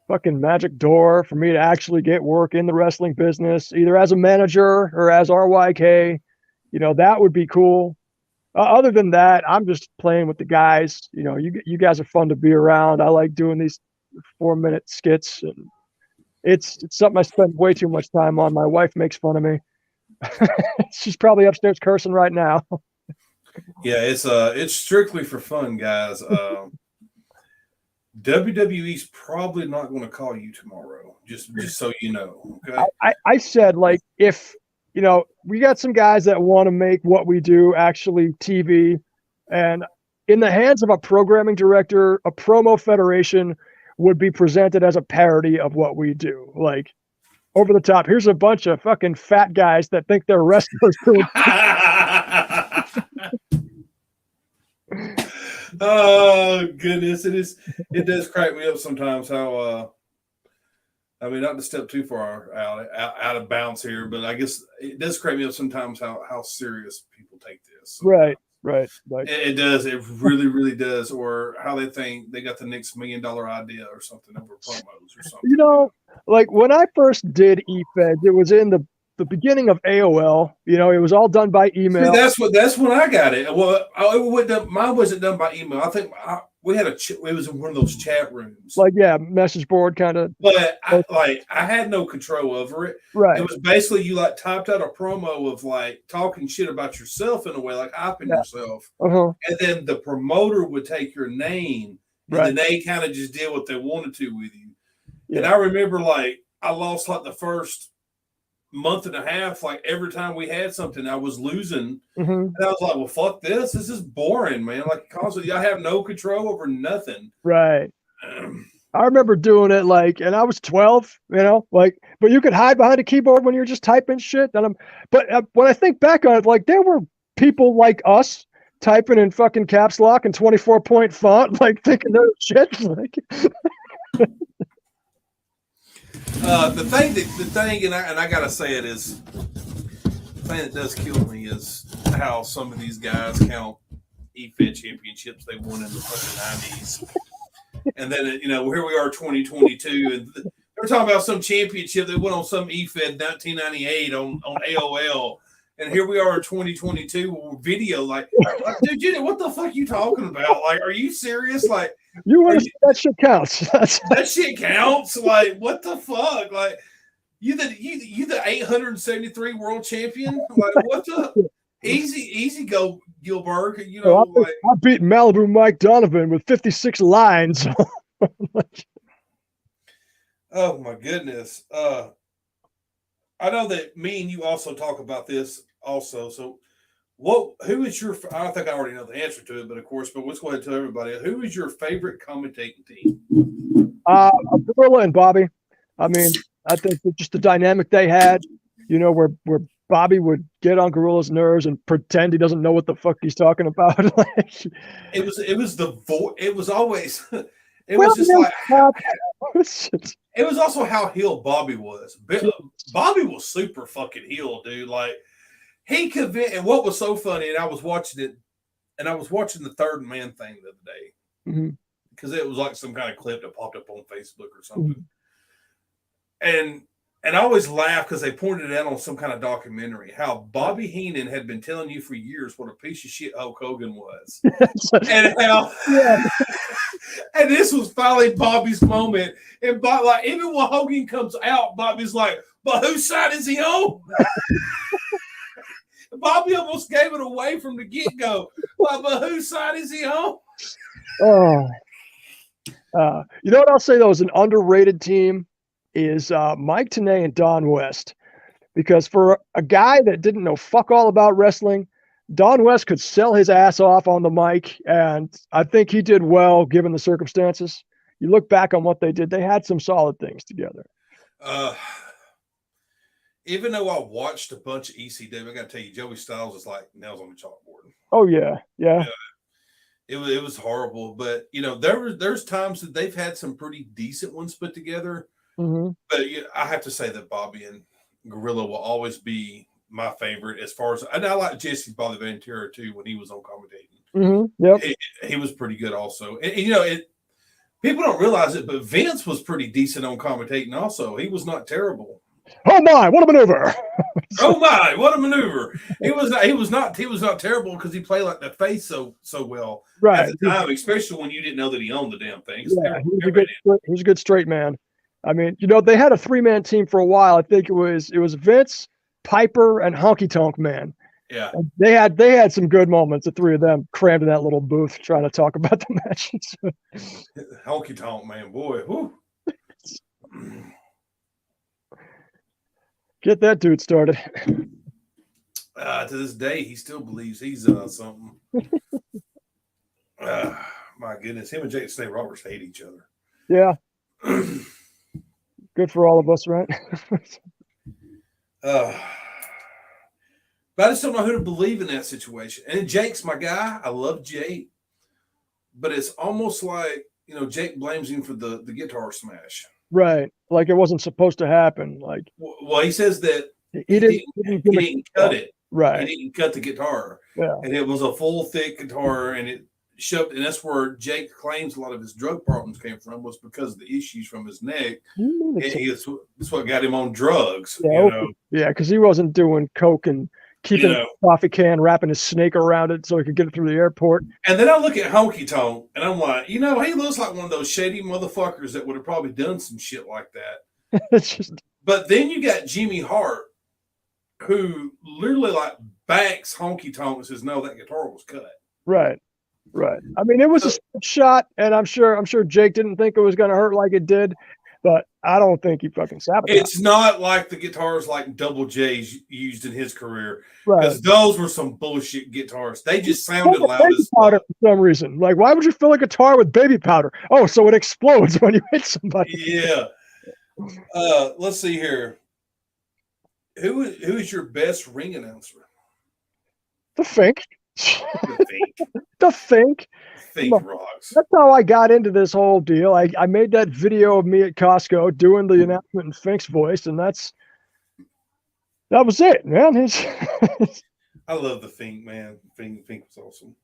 fucking magic door for me to actually get work in the wrestling business, either as a manager or as RYK, that would be cool. Other than that, I'm just playing with the guys. You guys are fun to be around. I like doing these 4-minute skits, and it's something I spend way too much time on. My wife makes fun of me. She's probably upstairs cursing right now. Yeah, it's strictly for fun, guys. WWE's probably not going to call you tomorrow, just so you know. Okay. I said, like, if we got some guys that want to make what we do actually TV, and in the hands of a programming director, a promo federation would be presented as a parody of what we do, like over the top. Here's a bunch of fucking fat guys that think they're wrestlers. Oh goodness, it does crack me up sometimes how not to step too far out of bounds here, but I guess it does crack me up sometimes how serious people take this. Right. It does. It really does. Or how they think they got the next $1 million idea or something over promos or something. Like when I first did EFED, it was in the beginning of AOL. It was all done by email. See, that's when I got it. Well, mine wasn't done by email. I think we had it was in one of those chat rooms. Like, message board kind of. But I had no control over it. Right. It was basically you typed out a promo of talking shit about yourself in a way, like hyping yourself. Uh-huh. And then the promoter would take your name and then they kind of just did what they wanted to with you. Yeah. And I remember I lost the first month and a half, every time we had something, I was losing. Mm-hmm. And I was like, well, fuck this. This is boring, man. Constantly, I have no control over nothing. Right. I remember doing it and I was 12, but you could hide behind a keyboard when you're just typing shit. But when I think back on it, there were people like us typing in fucking caps lock and 24-point font, thinking they're shit. The thing, and I gotta say it is, the thing that does kill me is how some of these guys count EFED championships they won in the fucking 90s. And then, here we are 2022, and they're talking about some championship that went on some EFED 1998 on AOL. And here we are in 2022 video, like dude, what the fuck are you talking about? Like, are you serious? Like, that shit counts. that shit counts. Like, what the fuck? Like, you the 873 world champion? Like, what the easy go Gilbert? I beat Malibu Mike Donovan with 56 lines. Oh my goodness. I know that me and you also talk about this also. So who is your, I don't think I already know the answer to it, but let's go ahead and tell everybody, who is your favorite commentating team? Gorilla and Bobby. I mean, I think that just the dynamic they had, where Bobby would get on Gorilla's nerves and pretend he doesn't know what the fuck he's talking about. It was always, it was just like, it was also how heel Bobby was. Bobby was super fucking heel, dude. Like, he convinced, and what was so funny, and I was watching it, and I was watching the Third Man thing the other day, because it was like some kind of clip that popped up on Facebook or something. And I always laugh because they pointed it out on some kind of documentary how Bobby Heenan had been telling you for years what a piece of shit Hulk Hogan was, and how, and this was finally Bobby's moment. And like, even when Hogan comes out, Bobby's like, "But whose side is he on?" Bobby almost gave it away from the get-go. Like, but whose side is he on? Oh, you know what I'll say though is an underrated team is Mike Tenay and Don West, because for a guy that didn't know fuck all about wrestling, Don West could sell his ass off on the mic, and I think he did well given the circumstances. You look back on what they did; they had some solid things together. Even though I watched a bunch of ECW, I got to tell you, Joey Styles is like nails on the chalkboard. Oh yeah. It was horrible, but there's times that they've had some pretty decent ones put together. But I have to say that Bobby and Gorilla will always be my favorite as far as, and I like Jesse's Bobby Ventura too when he was on commentating. Yep. He was pretty good also, and people don't realize it, but Vince was pretty decent on commentating also. He was not terrible. Oh my, what a maneuver! Oh my, what a maneuver! He was not terrible because he played like the face so well at the time, especially when you didn't know that he owned the damn thing. Yeah, he was a good straight man. I mean, they had a 3-man team for a while. I think it was Vince, Piper, and Honky Tonk Man. Yeah, and they had some good moments. The three of them crammed in that little booth trying to talk about the matches. Honky Tonk Man, boy, whoo. Get that dude started. To this day, he still believes he's something. My goodness, him and Jake Snake Roberts hate each other. Yeah. Good for all of us, right? But I just don't know who to believe in that situation. And Jake's my guy. I love Jake. But it's almost like, Jake blames him for the guitar smash. Right. Like it wasn't supposed to happen. Like, well, he says that he didn't cut it. Right. He didn't cut the guitar. Yeah. And it was a full thick guitar, and it shoved, and that's where Jake claims a lot of his drug problems came from, was because of the issues from his neck. That's what got him on drugs. Yeah, because he wasn't doing coke and keeping a coffee can, wrapping his snake around it so he could get it through the airport. And then I look at Honky Tonk, and I'm like, he looks like one of those shady motherfuckers that would have probably done some shit like that. But then you got Jimmy Hart, who literally like backs Honky Tonk and says, "No, that guitar was cut." Right. I mean, it was a shot, and I'm sure Jake didn't think it was going to hurt like it did, but I don't think he fucking sabotaged. It's not like the guitars like Double J's used in his career, because those were some bullshit guitars. They just sounded loud as fuck for some reason. Like, why would you fill a guitar with baby powder? Oh, so it explodes when you hit somebody. Yeah. Let's see here. Who is your best ring announcer? The Fink. The Fink. Fink rocks. That's how I got into this whole deal. I made that video of me at Costco doing the announcement in Fink's voice, and that was it, man. I love the Fink, man. Fink was awesome.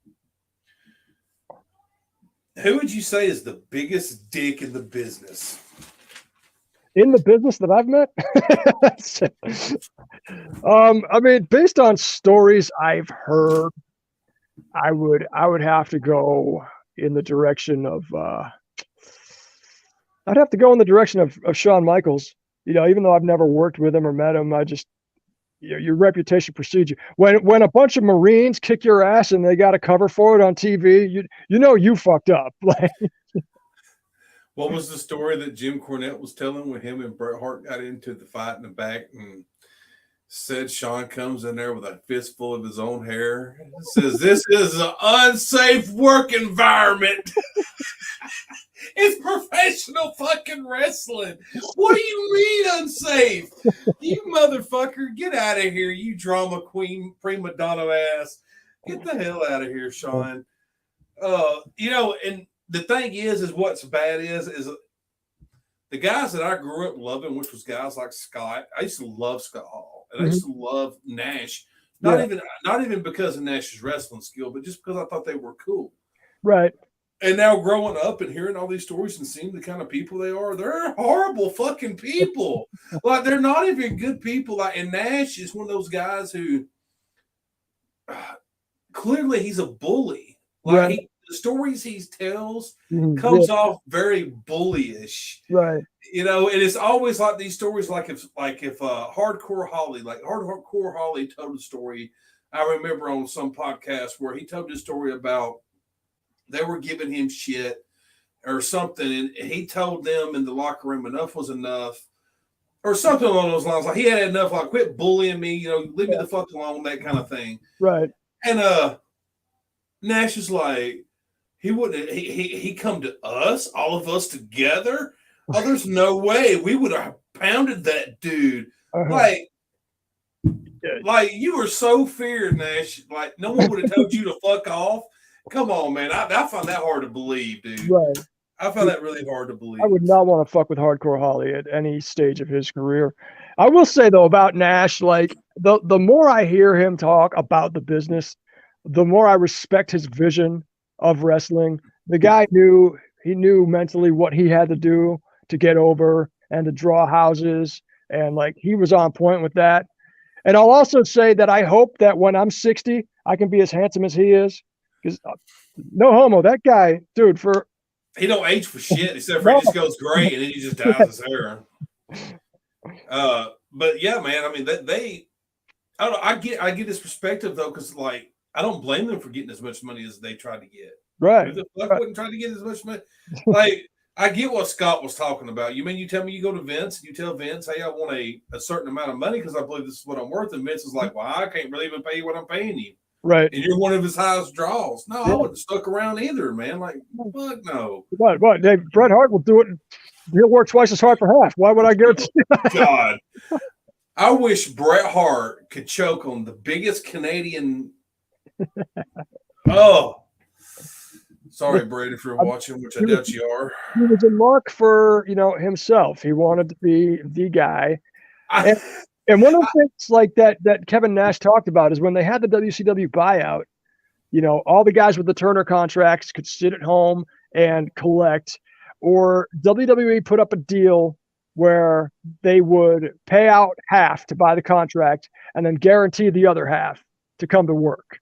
Who would you say is the biggest dick in the business? In the business that I've met. I mean, based on stories I've heard, I would have to go in the direction of I'd have to go in the direction of Shawn Michaels. Even though I've never worked with him or met him, I just your reputation precedes you. When a bunch of Marines kick your ass and they got a cover for it on TV, you fucked up. Like, what was the story that Jim Cornette was telling when him and Bret Hart got into the fight in the back and said Sean comes in there with a fistful of his own hair, says this is an unsafe work environment. It's professional fucking wrestling. What do you mean unsafe? You motherfucker, get out of here, you drama queen, prima donna ass. Get the hell out of here, Sean. And the thing is what's bad is the guys that I grew up loving, which was guys like Scott. I used to love Scott Hall, and I used to love Nash. Not even because of Nash's wrestling skill, but just because I thought they were cool. Right. And now growing up and hearing all these stories and seeing the kind of people they are, they're horrible fucking people. Like, they're not even good people. Like, and Nash is one of those guys who clearly he's a bully. Like, the stories he tells comes off very bullyish. Right. And it's always like these stories, like if Hardcore Holly told a story. I remember on some podcast where he told a story about they were giving him shit or something, and he told them in the locker room enough was enough, or something along those lines. Like, he had enough, like, quit bullying me, leave me the fuck alone, that kind of thing. Right. And Nash is like, he wouldn't. He come to us, all of us together. Oh, there's no way we would have pounded that dude. Like you were so feared, Nash. Like, no one would have told you to fuck off. Come on, man. I find that hard to believe, dude. Right. I find that really hard to believe. I would not want to fuck with Hardcore Holly at any stage of his career. I will say, though, about Nash, like, the more I hear him talk about the business, the more I respect his vision of wrestling. The guy knew mentally what he had to do to get over and to draw houses, and like, he was on point with that. And I'll also say that I hope that when I'm 60, I can be as handsome as he is, because no homo, that guy, dude, he don't age for shit except for he just goes gray and then he just dyes his hair. But yeah, man, I mean, I don't know, I get his perspective though, because like, I don't blame them for getting as much money as they tried to get. Right. Who the fuck wouldn't try to get as much money? Like, I get what Scott was talking about. You mean you tell me you go to Vince and you tell Vince, hey, I want a certain amount of money because I believe this is what I'm worth, and Vince is like, well, I can't really even pay you what I'm paying you. Right. And you're one of his highest draws. No, I wouldn't have stuck around either, man. Like, fuck no. What? Hey, Bret Hart will do it. He'll work twice as hard for half. Why would I give it to you? God. I wish Bret Hart could choke on the biggest Canadian. Oh. Sorry, Brad, if you're watching, which I doubt you are. He was a mark for, himself. He wanted to be the guy. And one of the things like that Kevin Nash talked about is when they had the WCW buyout, all the guys with the Turner contracts could sit at home and collect, or WWE put up a deal where they would pay out half to buy the contract and then guarantee the other half to come to work.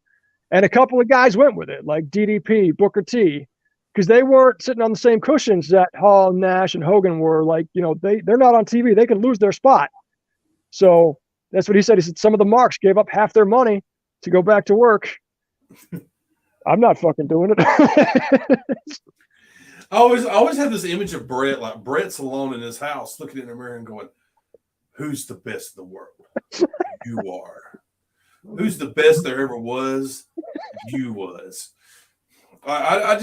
And a couple of guys went with it, like DDP, Booker T, because they weren't sitting on the same cushions that Hall, Nash, and Hogan were. Like, they're not on TV. They could lose their spot. So that's what he said. He said some of the marks gave up half their money to go back to work. I'm not fucking doing it. I always have this image of Bret, like Bret's alone in his house looking in the mirror and going, who's the best in the world? You are. Who's the best there ever was? You was. I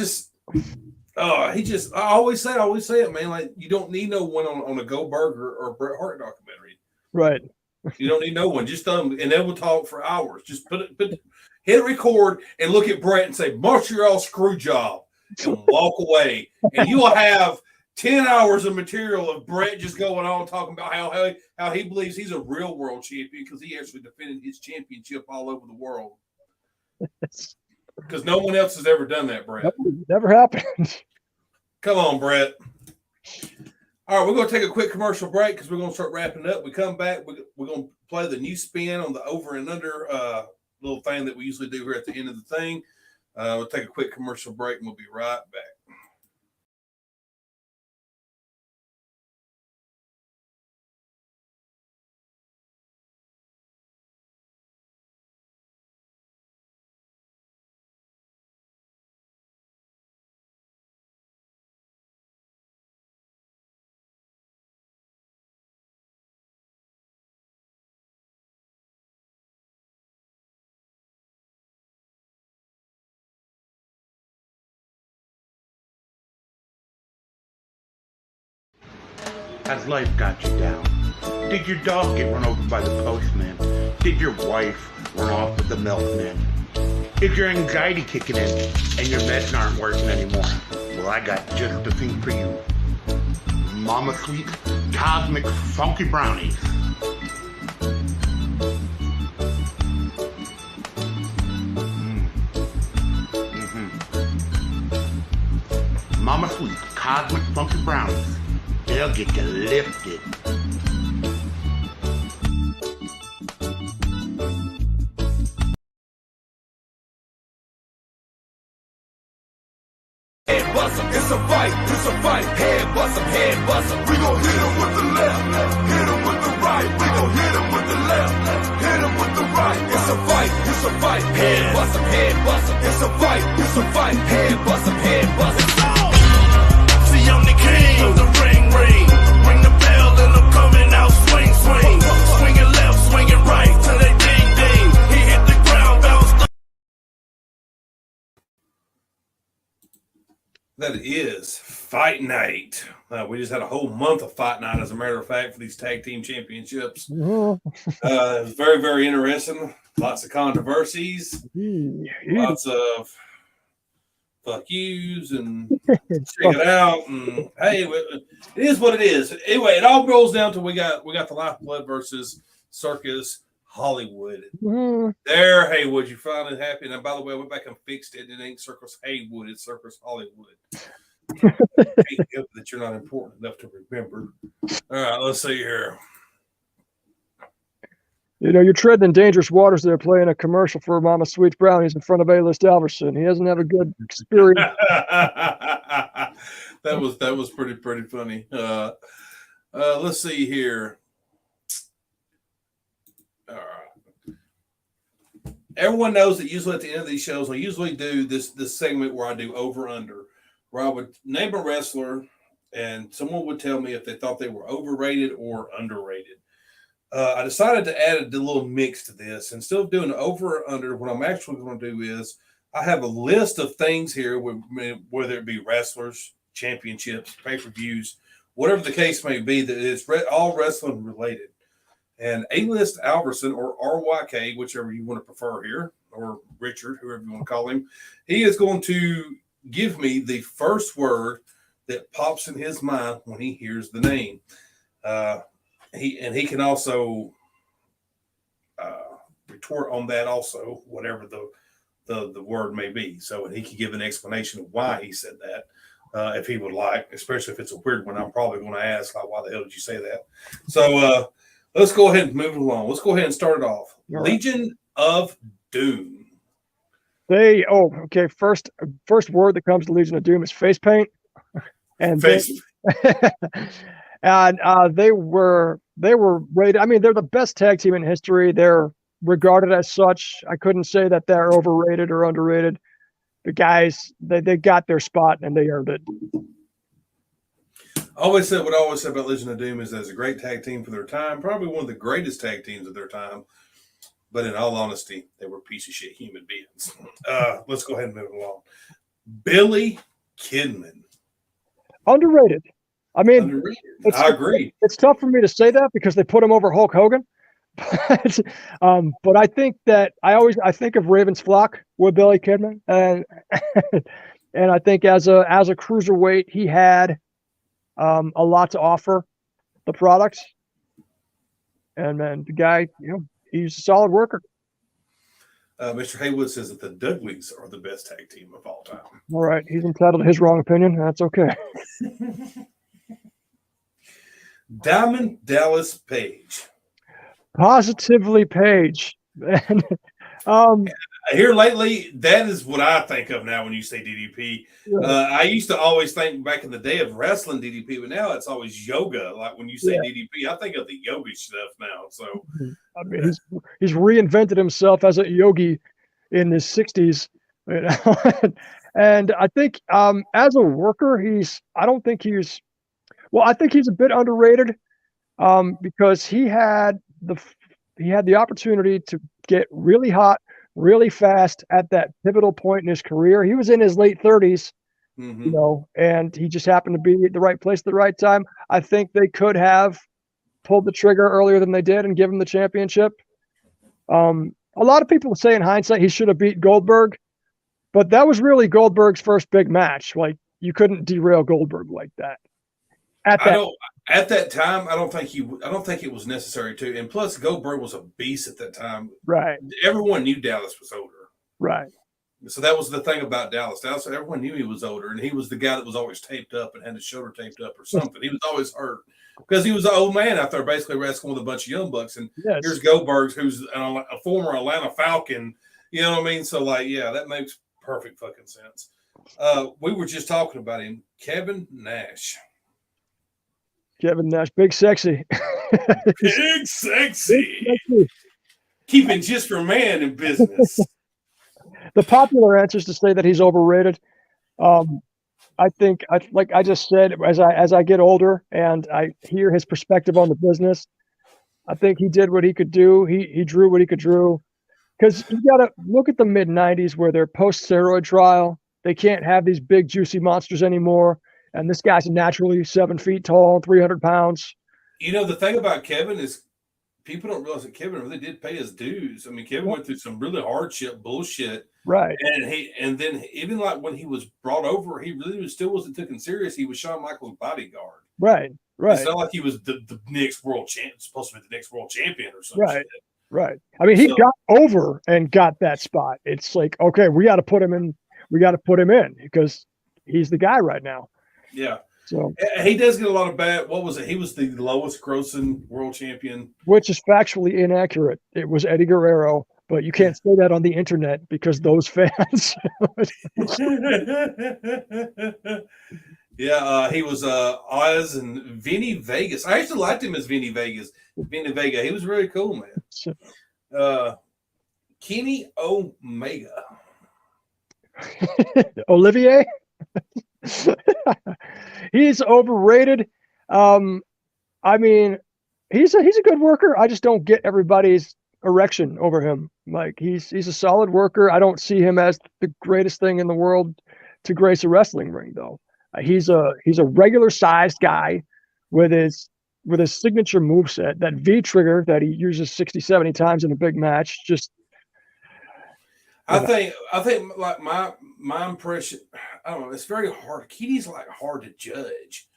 always say it, man. Like, you don't need no one on a Goldberg or Bret Hart documentary. Right. You don't need no one. Just and they will talk for hours. Just hit record and look at Bret and say, Montreal screw job, and walk away. And you will have 10 hours of material of Bret just going on talking about how he believes he's a real world champion because he actually defended his championship all over the world. Because no one else has ever done that, Brett. Never happened. Come on, Brett. All right, we're going to take a quick commercial break because we're going to start wrapping up. We come back, we're going to play the new spin on the over and under little thing that we usually do here at the end of the thing. We'll take a quick commercial break and we'll be right back. Has life got you down? Did your dog get run over by the postman? Did your wife run off with the milkman? Is your anxiety kicking in and your meds aren't working anymore? Well, I got just the thing for you. Mama Sweet Cosmic Funky Brownies. Mama Sweet Cosmic Funky Brownies. They'll get you lifted. Head bust 'em, it's a fight, head bust 'em, we gon' hit 'em with the left, hit 'em with the right, we gon' hit 'em with the left, hit 'em with the right, it's a fight, head bust 'em, it's a fight, head bust 'em, See, I'm the king of the ring, ring the bell and I'm coming out, swing, swinging left, swinging right, till they ding, he hit the ground, bounce. That is Fight Night. We just had a whole month of Fight Night, as a matter of fact, for these tag team championships. It was very, very interesting. Lots of controversies, lots of fuck yous, and check it out. And hey, it is what it is. Anyway, it all boils down to we got the Lifeblood versus Circus Hollywood. There, Haywood, you finally happy. And by the way, I went back and fixed it. It ain't Circus Haywood, it's Circus Hollywood. That you're not important enough to remember. All right, let's see here. You know, you're treading in dangerous waters there, playing a commercial for Mama Sweet's Brownies in front of A-list Alverson. He doesn't have a good experience. that was pretty funny. Let's see here. All right. Everyone knows that usually at the end of these shows, I usually do this segment where I do over under, where I would name a wrestler and someone would tell me if they thought they were overrated or underrated. I decided to add a little mix to this. Instead of doing over or under, what I'm actually going to do is I have a list of things here, whether it be wrestlers, championships, pay-per-views, whatever the case may be, that it's all wrestling related. And A-List Alverson, or RYK, whichever you want to prefer here, or Richard, whoever you want to call him, he is going to give me the first word that pops in his mind when he hears the name. He can also retort on that also, whatever the word may be. So he can give an explanation of why he said that, if he would like, especially if it's a weird one. I'm probably going to ask, like, why the hell did you say that? So let's go ahead and move it along. Let's go ahead and start it off. All Legion right. of Doom. First word that comes to Legion of Doom is face paint. And and they were rated. I mean, they're the best tag team in history. They're regarded as such. I couldn't say that they're overrated or underrated. The guys, they got their spot and they earned it. What I always said about Legion of Doom is that's a great tag team for their time, probably one of the greatest tag teams of their time. But in all honesty, they were piece of shit human beings. Let's go ahead and move along. Billy Kidman. Underrated. I mean, I agree. It's tough for me to say that because they put him over Hulk Hogan. But I think that I think of Raven's Flock with Billy Kidman, and and I think as a cruiserweight, he had a lot to offer the product. And man, the guy, he's a solid worker. Mr. Haywood says that the Dudleys are the best tag team of all time. All right, he's entitled to his wrong opinion. That's okay. Diamond Dallas Page. Positively Page. And, Here lately, that is what I think of now when you say DDP. I used to always think back in the day of wrestling DDP, but now it's always yoga. Like when you say DDP, I think of the yogi stuff now. So, I mean, he's reinvented himself as a yogi in his 60s. You know? And I think as a worker, I think he's a bit underrated because he had the opportunity to get really hot really fast at that pivotal point in his career. He was in his late 30s, you know, and he just happened to be at the right place at the right time. I think they could have pulled the trigger earlier than they did and give him the championship. A lot of people say in hindsight he should have beat Goldberg, but that was really Goldberg's first big match. Like, you couldn't derail Goldberg like that. At that time, I don't think it was necessary to. And plus, Goldberg was a beast at that time. Right. Everyone knew Dallas was older. Right. So that was the thing about Dallas. Everyone knew he was older, and he was the guy that was always taped up and had his shoulder taped up or something. He was always hurt because he was an old man out there basically wrestling with a bunch of young bucks. And here's Goldberg, who's a former Atlanta Falcon. You know what I mean? So, that makes perfect fucking sense. We were just talking about him, Kevin Nash. Kevin Nash, big sexy. Big sexy. Keeping just for man in business. The popular answer is to say that he's overrated. I think, like I just said, as I get older and I hear his perspective on the business, I think he did what he could do. He drew what he could drew. Because you got to look at the mid-'90s where they're post-steroid trial. They can't have these big, juicy monsters anymore. And this guy's naturally 7 feet tall, 300 pounds. You know, the thing about Kevin is people don't realize that Kevin really did pay his dues. I mean, Kevin went through some really hardship bullshit. Right. And then even like when he was brought over, he really still wasn't taken serious. He was Shawn Michaels' bodyguard. Right. It's not like he was the next world champion, supposed to be the next world champion or something. Right. Right. I mean, he got over and got that spot. It's like, okay, we got to put him in. We got to put him in because he's the guy right now. Yeah. So he does get a lot of bad. What was it? He was the lowest grossing world champion, which is factually inaccurate. It was Eddie Guerrero, but you can't say that on the internet because those fans. He was Oz and Vinny Vegas. I actually liked him as Vinny Vegas. Vinny Vega. He was really cool, man. Kenny Omega. Olivier. He's overrated. I mean, he's a good worker. I just don't get everybody's erection over him. Like he's a solid worker. I don't see him as the greatest thing in the world to grace a wrestling ring, though. He's a regular sized guy with his signature moveset, that V trigger that he uses 60, 70 times in a big match. Just I think like my impression, I don't know, it's very hard. Kenny's like hard to judge.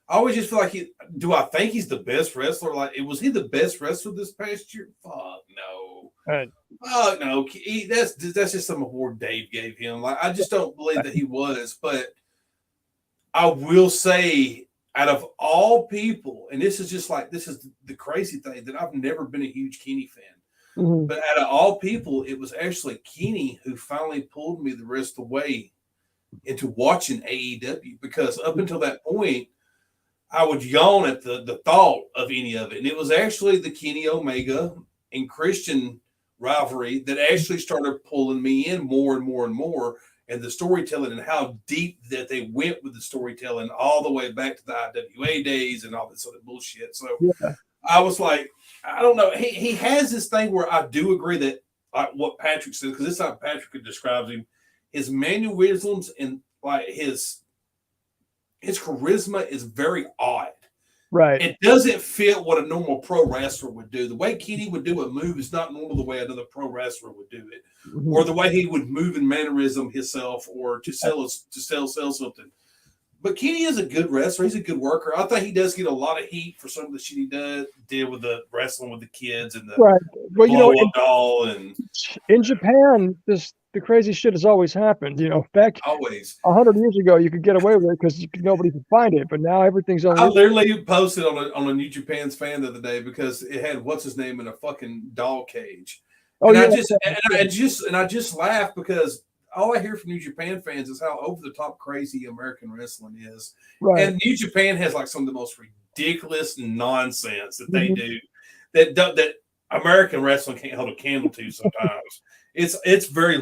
I always just feel like do I think he's the best wrestler? Like, was he the best wrestler this past year? Fuck no. Right. Fuck no. That's just some award Dave gave him. Like, I just don't believe that he was. But I will say, out of all people, and this is the crazy thing, that I've never been a huge Kenny fan. Mm-hmm. But out of all people, it was actually Kenny who finally pulled me the rest of the way into watching AEW, because up until that point, I would yawn at the thought of any of it. And it was actually the Kenny Omega and Christian rivalry that actually started pulling me in more and more and more. And the storytelling and how deep that they went with the storytelling all the way back to the IWA days and all this other bullshit. So I was like, I don't know. He has this thing where I do agree that, like what Patrick says, because this is how Patrick describes him, his mannerisms and like his charisma is very odd. Right. It doesn't fit what a normal pro wrestler would do. The way Kenny would do a move is not normal the way another pro wrestler would do it, or the way he would move and mannerism himself, or to sell something. But Kenny is a good wrestler. He's a good worker. I think he does get a lot of heat for some of the shit he did with the wrestling with the kids and the Right. Well, blow up doll and in Japan, the crazy shit has always happened. Back always. 100 years ago, you could get away with it because nobody could find it. But now everything's on. I literally posted on a New Japan's fan the other day because it had what's his name in a fucking doll cage. Oh, And yeah. I just laugh because all I hear from New Japan fans is how over the top crazy American wrestling is. Right. And New Japan has like some of the most ridiculous nonsense that they Mm-hmm. do that American wrestling can't hold a candle to sometimes. It's very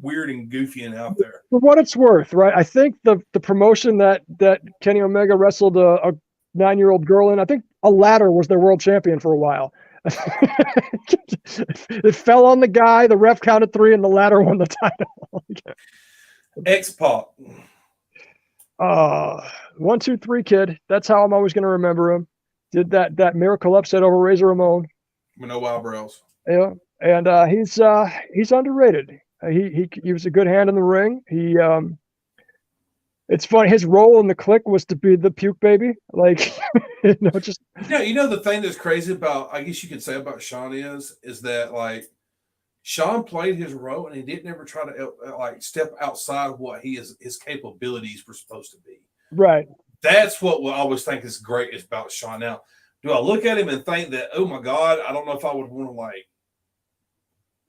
weird and goofy and out there. For what it's worth, right? I think the promotion that Kenny Omega wrestled a 9-year-old girl in, I think a ladder was their world champion for a while. It fell on the guy, the ref counted 3, and the ladder won the title. X-Pac. 1, 2, 3 kid. That's how I'm always going to remember him. Did that miracle upset over Razor Ramon. With no eyebrows. Yeah, and he's underrated. He was a good hand in the ring. It's funny. His role in the Clique was to be the puke baby. Like, just the thing that's crazy about, I guess you could say about Sean is that like Sean played his role and he didn't ever try to like step outside of what his capabilities were supposed to be. Right. That's what we always think is great is about Sean. Now, do I look at him and think that, oh my God, I don't know if I would want to like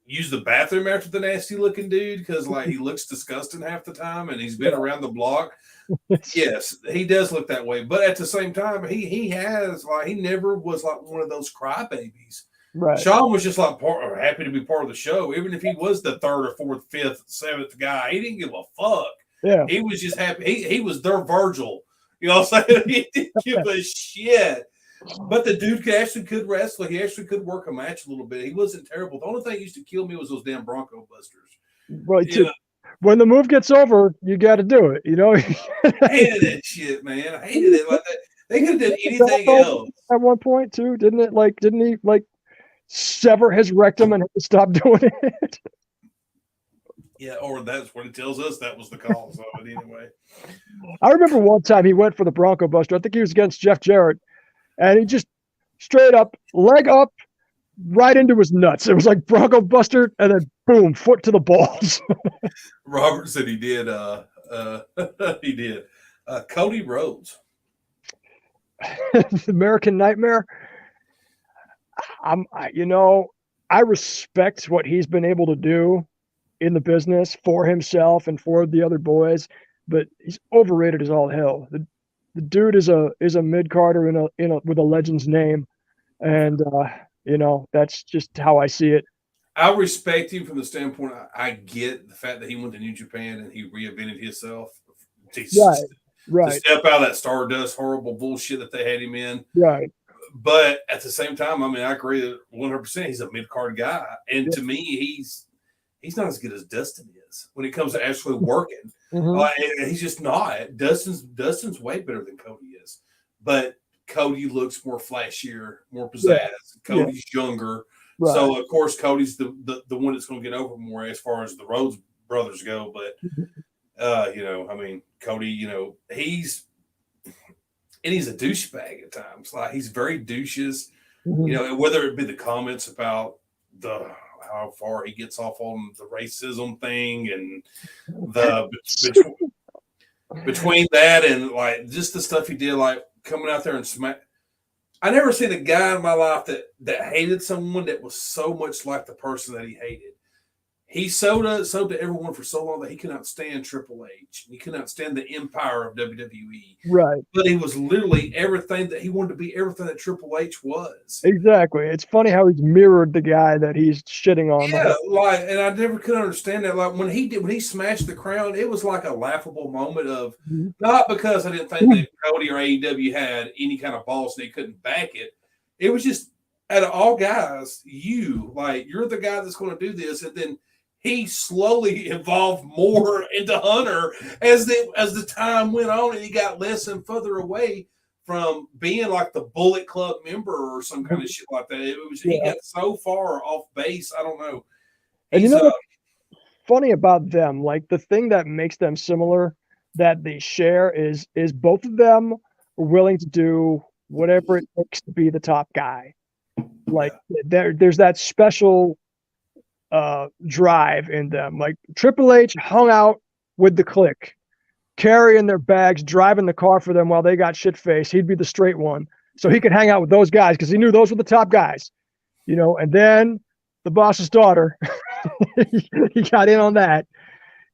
use the bathroom after the nasty looking dude because like he looks disgusting half the time and he's been around the block. Yes, he does look that way, but at the same time, he never was like one of those crybabies. Right. Sean was just like happy to be part of the show, even if he was the 3rd or 4th, 5th, 7th guy. He didn't give a fuck. Yeah, he was just happy. He was their Virgil. You know what I'm saying? He didn't give a shit. But the dude could wrestle. He actually could work a match a little bit. He wasn't terrible. The only thing that used to kill me was those damn Bronco Busters. Well, when the move gets over, you got to do it. I hated that shit, man. I hated it. Like that. They could have done anything else. At one point, too, didn't it? Like, didn't he like sever his rectum and stop doing it? Yeah, or that's what it tells us that was the cause of it anyway. I remember one time he went for the Bronco Buster. I think he was against Jeff Jarrett. And he just straight up, leg up, right into his nuts. It was like Bronco Buster, and then boom, foot to the balls. Robert said he did. He did. Cody Rhodes. American Nightmare. I respect what he's been able to do in the business for himself and for the other boys, but he's overrated as all hell. The dude is a mid-carder with a legend's name, and that's just how I see it. I respect him from the standpoint I get the fact that he went to New Japan and he reinvented himself to step out of that Stardust horrible bullshit that they had him in. Right. But at the same time, I mean, I agree that 100% he's a mid-card guy, and to me, he's not as good as Dustin is when it comes to actually working. Mm-hmm. He's just not. Dustin's way better than Cody is, but Cody looks more flashier, more pizzazz. Yeah. Cody's younger, right. So of course Cody's the one that's going to get over more as far as the Rhodes brothers go. But I mean, Cody, he's a douchebag at times. Like he's very douches. Mm-hmm. Whether it be the comments about how far he gets off on the racism thing and the between that and like just the stuff he did, like coming out there and smack. I never seen a guy in my life that hated someone that was so much like the person that he hated. He sold to everyone for so long that he could not stand Triple H. He could not stand the empire of WWE. Right. But he was literally everything that he wanted to be, everything that Triple H was. Exactly. It's funny how he's mirrored the guy that he's shitting on. Yeah, and I never could understand that. Like when he smashed the crown, it was like a laughable moment of not because I didn't think that Cody or AEW had any kind of balls and they couldn't back it. It was just out of all guys, you're the guy that's going to do this, and then he slowly evolved more into Hunter as the time went on, and he got less and further away from being like the Bullet Club member or some kind of shit like that. He got so far off base. I don't know. And what's funny about them, like the thing that makes them similar that they share is both of them are willing to do whatever it takes to be the top guy. Like there's that special drive in them. Like Triple H hung out with the Clique, carrying their bags, driving the car for them while they got shit faced. He'd be the straight one, so he could hang out with those guys because he knew those were the top guys, you know. And then the boss's daughter, he got in on that.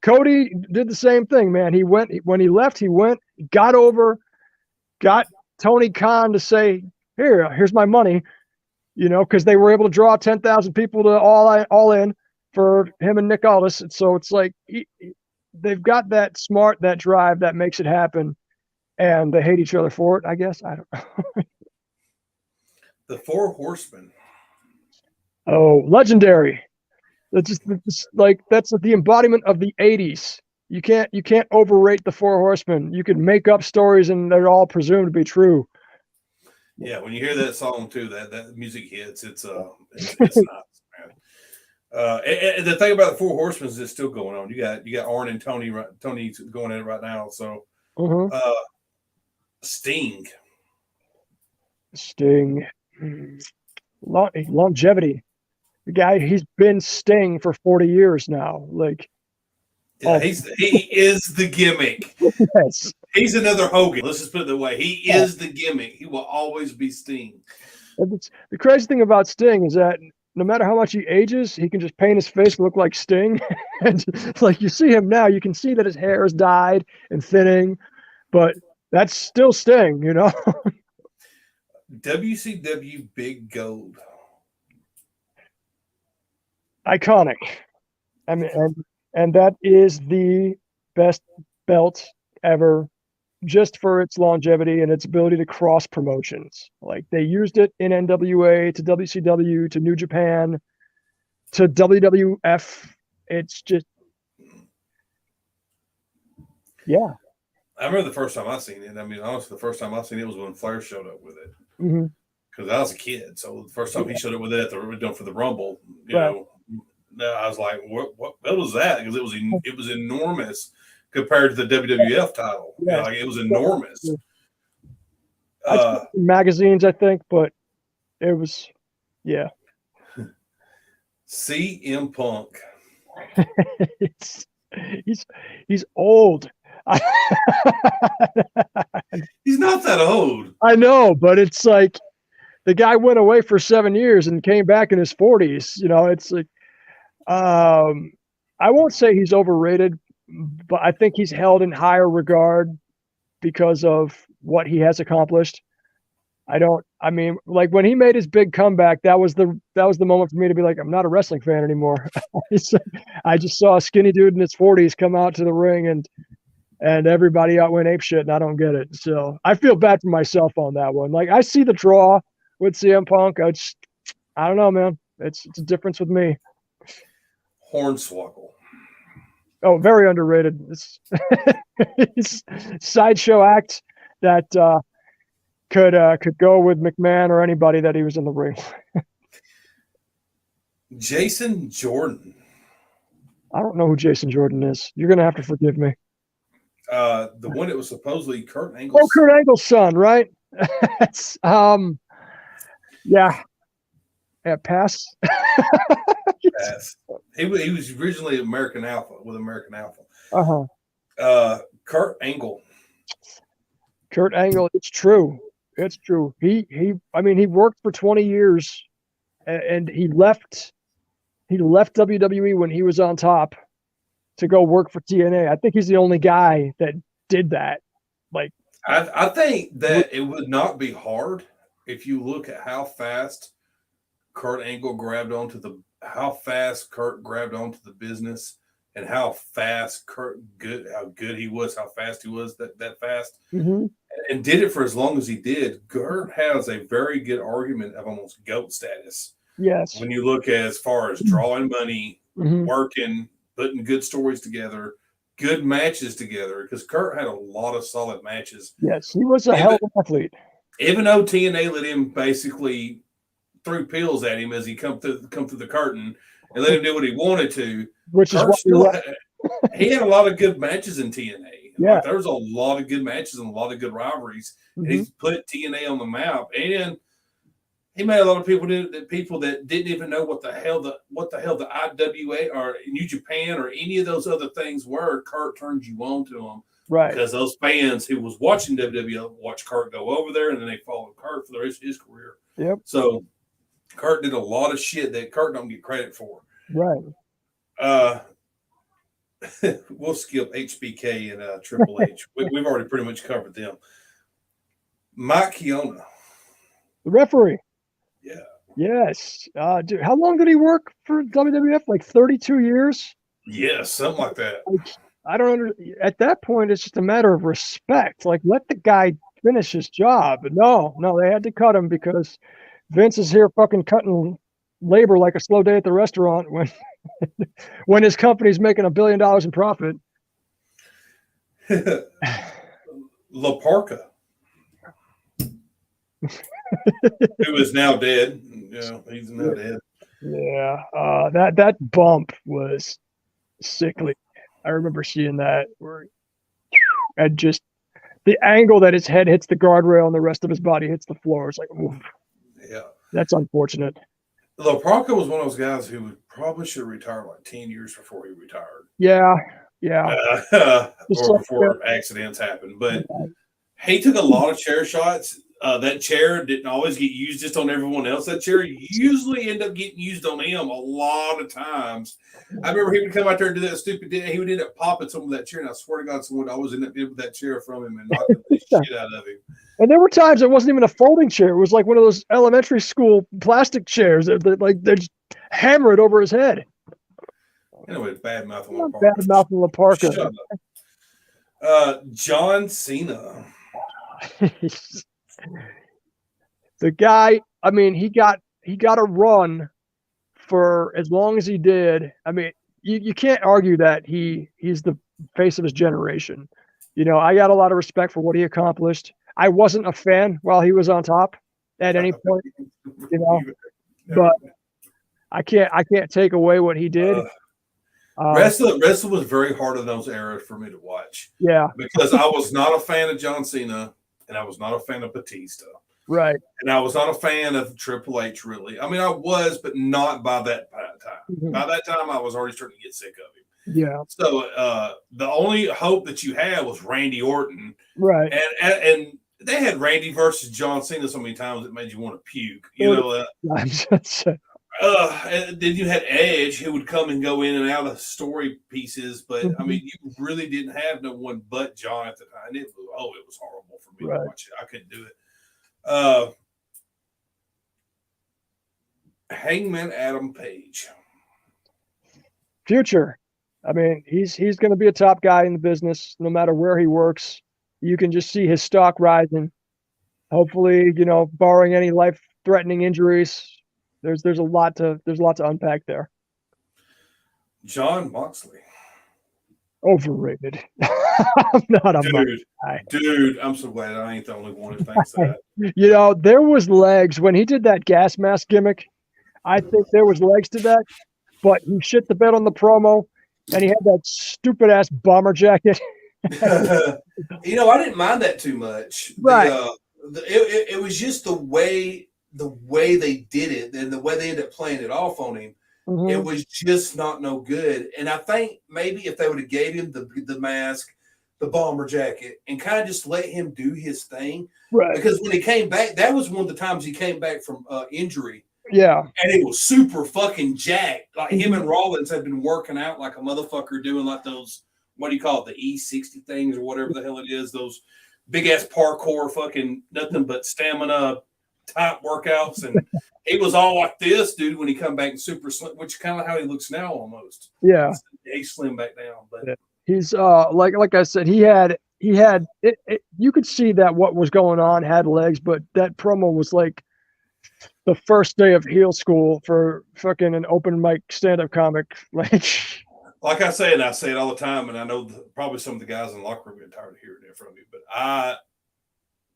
Cody did the same thing, man. He went when he left. He went, got Tony Khan to say, here's my money, you know, because they were able to draw 10,000 people to all in for him and Nick Aldis. So it's like they've got that drive that makes it happen, and they hate each other for it, I guess. I don't know. The Four Horsemen. Oh, legendary. That's the embodiment of the 80s. You can't overrate the Four Horsemen. You can make up stories and they're all presumed to be true. Yeah, when you hear that song too, that music hits. It's nuts, man. And the thing about the Four Horsemen is it's still going on. You got Arn and Tony going at it right now. So, Sting, longevity. The guy, he's been Sting for 40 years now. Like, yeah, he is the gimmick. Yes. He's another Hogan. Let's just put it that way. He is the gimmick. He will always be Sting. The crazy thing about Sting is that no matter how much he ages, he can just paint his face to look like Sting. And like you see him now, you can see that his hair is dyed and thinning, but that's still Sting, you know? WCW Big Gold. Iconic. I mean, and that is the best belt ever, just for its longevity and its ability to cross promotions. Like they used it in NWA to WCW to New Japan to WWF. It's just, yeah. I remember the first time I seen it. I mean, honestly, the first time I seen it was when Flair showed up with it. Because I was a kid, so the first time he showed up with it for the Rumble, you know, I was like, "What was that?" Because it was enormous compared to the WWF title. Yeah. You know, like it was enormous. Magazines, I think, but it was, yeah. CM Punk. He's old. He's not that old. I know, but it's like the guy went away for 7 years and came back in his 40s. You know, it's like, I won't say he's overrated, but I think he's held in higher regard because of what he has accomplished. I mean, like when he made his big comeback, that was the moment for me to be like, I'm not a wrestling fan anymore. I just saw a skinny dude in his 40s come out to the ring and everybody out went apeshit, and I don't get it. So I feel bad for myself on that one. Like I see the draw with CM Punk. I don't know, man. It's a difference with me. Hornswoggle. Oh, very underrated. It's sideshow act that could go with McMahon or anybody that he was in the ring. Jason Jordan. I don't know who Jason Jordan is. You're gonna have to forgive me. The one that was supposedly Kurt Angle's. Oh, Kurt Angle's son, right? It's, yeah, pass. Pass. He was originally American Alpha with American Alpha. Kurt Angle. Kurt Angle. It's true. It's true. I mean, he worked for 20 years, and he left WWE when he was on top to go work for TNA. I think he's the only guy that did that. Like, I think that it would not be hard if you look at how fast Kurt grabbed onto the business and how fast how good he was, how fast he was that fast, and did it for as long as he did. Kurt has a very good argument of almost GOAT status. Yes. When you look as far as drawing money, working, putting good stories together, good matches together, because Kurt had a lot of solid matches. Yes, he was a hell of an athlete. Even though TNA let him basically threw pills at him as he come through the curtain and let him do what he wanted to, which is what he had a lot of good matches in TNA. Yeah. Like, there's a lot of good matches and a lot of good rivalries. And he's put TNA on the map, and he made a lot of people that didn't even know what the hell the IWA or New Japan or any of those other things were. Kurt turned you on to them, Right. Because those fans who was watching WWE watched Kurt go over there, and then they followed Kurt for the rest of his career. Yep. So Kurt did a lot of shit that Kurt don't get credit for. Right. We'll skip HBK and Triple H. We've already pretty much covered them. Mike Kiona, the referee. Yeah. Yes. Dude, how long did he work for WWF? Like 32 years? Yeah, something like that. I don't understand. At that point, it's just a matter of respect. Like, let the guy finish his job. But no, they had to cut him because Vince is here fucking cutting labor like a slow day at the restaurant when his company's making $1 billion in profit. La Parka, who is now dead. He's now dead. Yeah, that bump was sickly. I remember seeing that where and just the angle that his head hits the guardrail and the rest of his body hits the floor. It's like, oof. Yeah, that's unfortunate. La Parka was one of those guys who probably should have retired like 10 years before he retired. Yeah. Or before accidents happened. But he took a lot of chair shots. That chair didn't always get used just on everyone else. That chair usually ended up getting used on him a lot of times. I remember he would come out there and do that stupid thing. He would end up popping some of that chair, and I swear to God, someone would always end up getting that chair from him and knocking the shit out of him. And there were times it wasn't even a folding chair. It was like one of those elementary school plastic chairs that they just hammer it over his head. Anyway, bad mouthing La Parka. Bad mouthing La Parka. Shut up. John Cena. The guy, I mean, he got a run for as long as he did. I mean, you can't argue that he's the face of his generation. I got a lot of respect for what he accomplished. I wasn't a fan while he was on top at any point, but I can't take away what he did. Wrestling was very hard in those eras for me to watch. Yeah, because I was not a fan of John Cena and I was not a fan of Batista. Right. And I was not a fan of Triple H, really. I mean, I was, but not by that time. Mm-hmm. By that time, I was already starting to get sick of him. Yeah. So the only hope that you had was Randy Orton. Right. And they had Randy versus John Cena so many times it made you want to puke. And then you had Edge who would come and go in and out of story pieces. But, I mean, you really didn't have no one but John at the time. It was horrible for me to watch it. I couldn't do it. Hangman Adam Page. Future. I mean, he's going to be a top guy in the business no matter where he works. You can just see his stock rising. Hopefully, barring any life-threatening injuries, there's a lot to unpack there. John Moxley. Overrated. I'm not a guy. Dude, I'm so glad I ain't the only one who thinks that. There was legs when he did that gas mask gimmick. I think there was legs to that, but he shit the bed on the promo, and he had that stupid ass bomber jacket. I didn't mind that too much. Right. It was just the way they did it and the way they ended up playing it off on him. Mm-hmm. It was just not no good. And I think maybe if they would have gave him the mask, the bomber jacket, and kind of just let him do his thing. Right. Because when he came back, that was one of the times he came back from injury. Yeah. And it was super fucking jacked. Like him and Rollins had been working out like a motherfucker doing like those, what do you call it, the E60 things or whatever the hell it is, those big ass parkour fucking nothing but stamina type workouts. And he was all like this, dude, when he come back and super slim, which is kind of how he looks now almost. Yeah. He slimmed back down. But he's like I said, he had it, you could see that what was going on had legs, but that promo was like the first day of heel school for fucking an open mic stand-up comic. Like I say, and I say it all the time, and I know probably some of the guys in the locker room get tired of hearing it from me, but I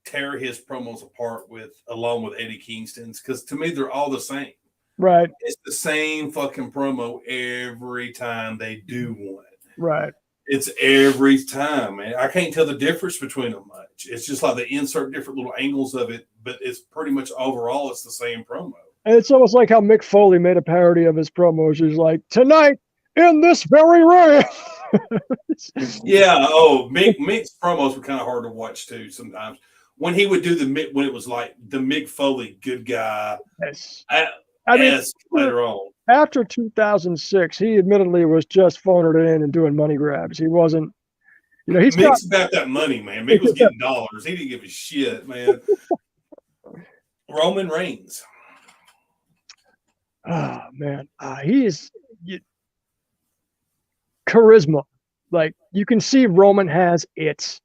tear his promos apart along with Eddie Kingston's, because to me they're all the same. Right. It's the same fucking promo every time they do one. Right. It's every time, man. I can't tell the difference between them much. It's just like they insert different little angles of it, but it's pretty much overall it's the same promo. And it's almost like how Mick Foley made a parody of his promos. He's like, tonight in this very ring. Yeah. Oh, Mick's promos were kind of hard to watch too sometimes. When he would do when it was like the Mick Foley good guy. Yes. I mean, later on. After 2006, he admittedly was just phoning it in and doing money grabs. He wasn't, Mick's about that money, man. Mick was getting dollars. He didn't give a shit, man. Roman Reigns. Oh, man. He is charisma. Like, you can see Roman has it,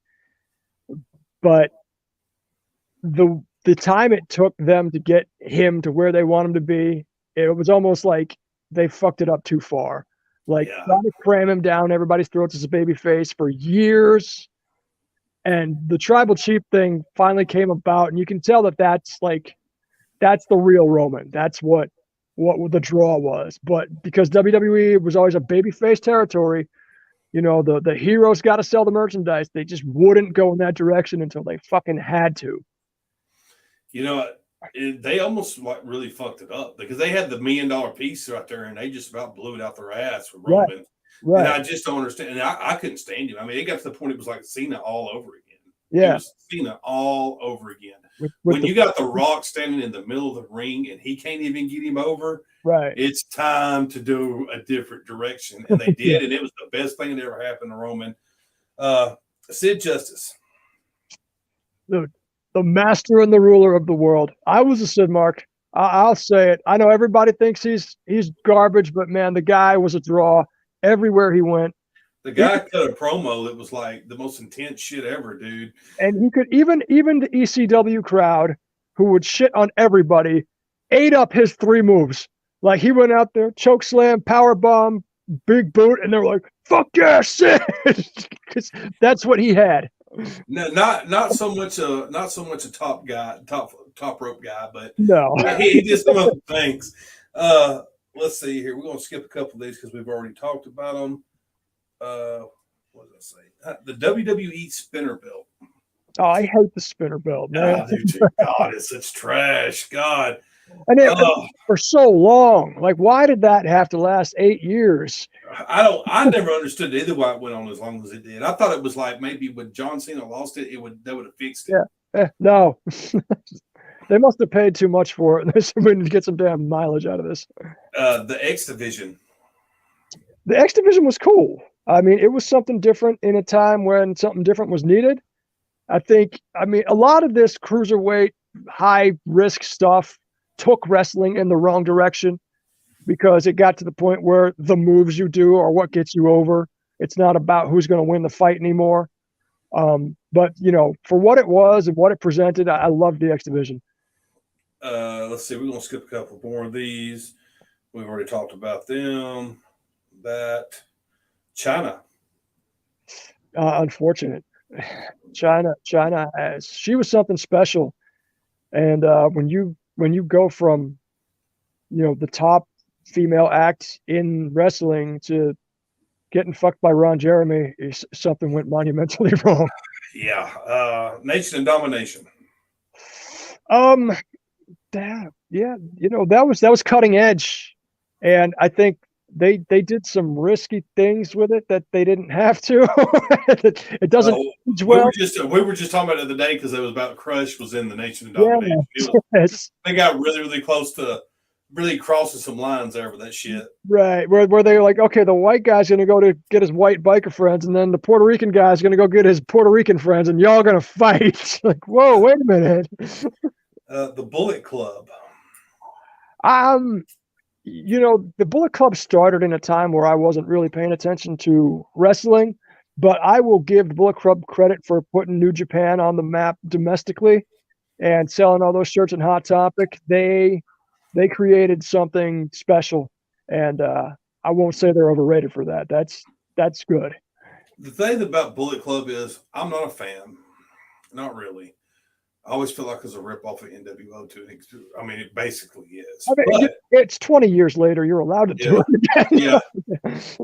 but the time it took them to get him to where they want him to be, it was almost like they fucked it up too far. Like, trying to cram him down everybody's throats as a baby face for years. And the tribal chief thing finally came about, and you can tell that's the real Roman. That's what the draw was. But because WWE was always a babyface territory, the heroes got to sell the merchandise. They just wouldn't go in that direction until they fucking had to. They almost really fucked it up because they had the $1 million piece right there and they just about blew it out their ass for Roman. Right. And I just don't understand. And I couldn't stand him. I mean, it got to the point it was like Cena all over again. Yeah. It was Cena all over again. When you got The Rock standing in the middle of the ring and he can't even get him over, right? It's time to do a different direction. And they did, and it was the best thing that ever happened to Roman. Sid Justice. Dude. The master and the ruler of the world. I was a Sid Mark. I'll say it. I know everybody thinks he's garbage, but man, the guy was a draw everywhere he went. The guy cut a promo that was like the most intense shit ever, dude. And he could even the ECW crowd, who would shit on everybody, ate up his 3 moves. Like, he went out there, choke slam, power bomb, big boot, and they were like, "Fuck yeah, Sid!" Because that's what he had. No, not so much a top rope guy, but no, he did some other things. Let's see here. We're gonna skip a couple of these because we've already talked about them. What did I say? The WWE spinner belt. Oh, I hate the spinner belt, man. I do too. God, it's such trash. God. And for so long, like, why did that have to last 8 years? I never understood either why it went on as long as it did. I thought it was like maybe when John Cena lost it, they would have fixed it. Yeah. No. They must have paid too much for it. They need to get some damn mileage out of this. The X Division. The X Division was cool. I mean, it was something different in a time when something different was needed. I mean, a lot of this cruiserweight, high risk stuff took wrestling in the wrong direction because it got to the point where the moves you do are what gets you over. It's not about who's going to win the fight anymore. But, for what it was and what it presented, I loved the X Division. Let's see. We're going to skip a couple more of these. We've already talked about them. China. Unfortunate. China, she was something special. And when you go from, the top female act in wrestling to getting fucked by Ron Jeremy, something went monumentally wrong. Yeah. Nation and Domination. That was cutting edge. And I think they did some risky things with it that they didn't have to. It doesn't age well. We were just talking about it the other day because it was about Crush was in the Nation and Domination. Yes. They got really, really close to really crossing some lines there with that shit. Right. Where they're like, okay, the white guy's going to go to get his white biker friends, and then the Puerto Rican guy's going to go get his Puerto Rican friends, and y'all going to fight. Like, whoa, wait a minute. The Bullet Club. The Bullet Club started in a time where I wasn't really paying attention to wrestling, but I will give the Bullet Club credit for putting New Japan on the map domestically and selling all those shirts in Hot Topic. They created something special, and I won't say they're overrated for that. That's good. The thing about Bullet Club is I'm not a fan. Not really. I always feel like it's a ripoff of NWO too. I mean, it basically is. I mean, it's 20 years later. You're allowed to do it again. Yeah.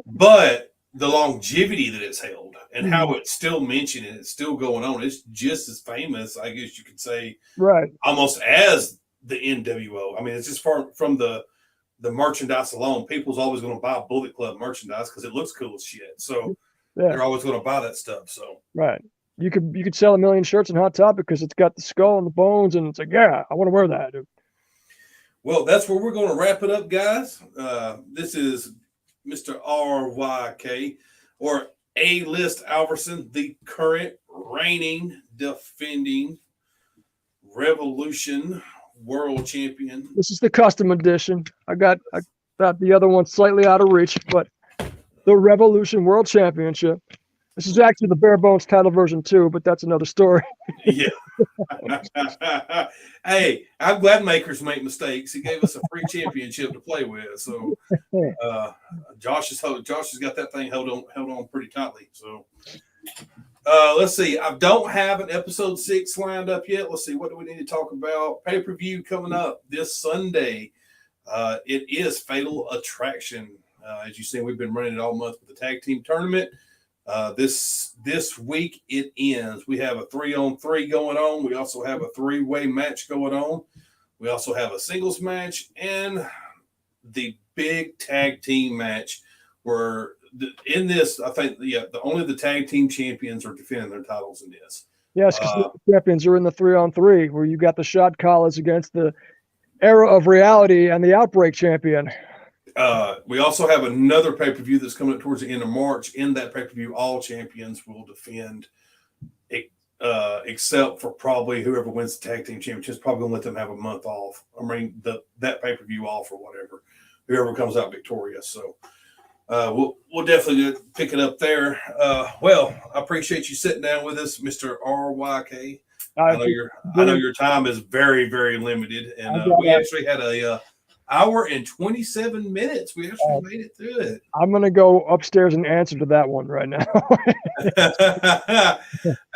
But the longevity that it's held and Mhm. how it's still mentioned and it's still going on. It's just as famous, I guess you could say, Right. almost as the NWO. I mean, it's just from the merchandise alone. People's always going to buy Bullet Club merchandise because it looks cool as shit. So Yeah. they're always going to buy that stuff. So Right. You could sell 1 million shirts in Hot Topic because it's got the skull and the bones, and it's like, yeah, I want to wear that. well, that's where we're going to wrap it up, guys. This is Mr. RYK or A-List Alverson, the current reigning, defending Revolution World Champion. This is the custom edition. I got the other one slightly out of reach, but the Revolution World Championship. This is actually the bare bones title version too, but that's another story. Yeah. Hey, I'm glad makers make mistakes. He gave us a free championship to play with. So Josh has got that thing held on pretty tightly. So let's see. I don't have an episode 6 lined up yet. Let's see. What do we need to talk about? Pay-per-view coming up this Sunday. It is Fatal Attraction. As you see, we've been running it all month with the tag team tournament. This week it ends. We have a 3-on-3 going on. We also have a 3-way match going on. We also have a singles match and the big tag team match where in this, I think, only the tag team champions are defending their titles in this. Yes, because the champions are in the 3-on-3, where you got the shot collars against the Era of Reality and the Outbreak champion. We also have another pay-per-view that's coming up towards the end of March. In that pay-per-view, all champions will defend, except for probably whoever wins the tag team championships. Probably going to let them have a month off. I mean, that pay-per-view off or whatever. Whoever comes out victorious. So we'll definitely pick it up there. Well, I appreciate you sitting down with us, Mr. RYK. I know your time is very, very limited, and we actually had a hour and 27 minutes. We actually made it through it. I'm going to go upstairs and answer to that one right now.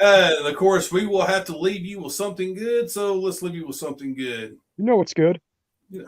And of course, we will have to leave you with something good. So let's leave you with something good. You know what's good? Yeah.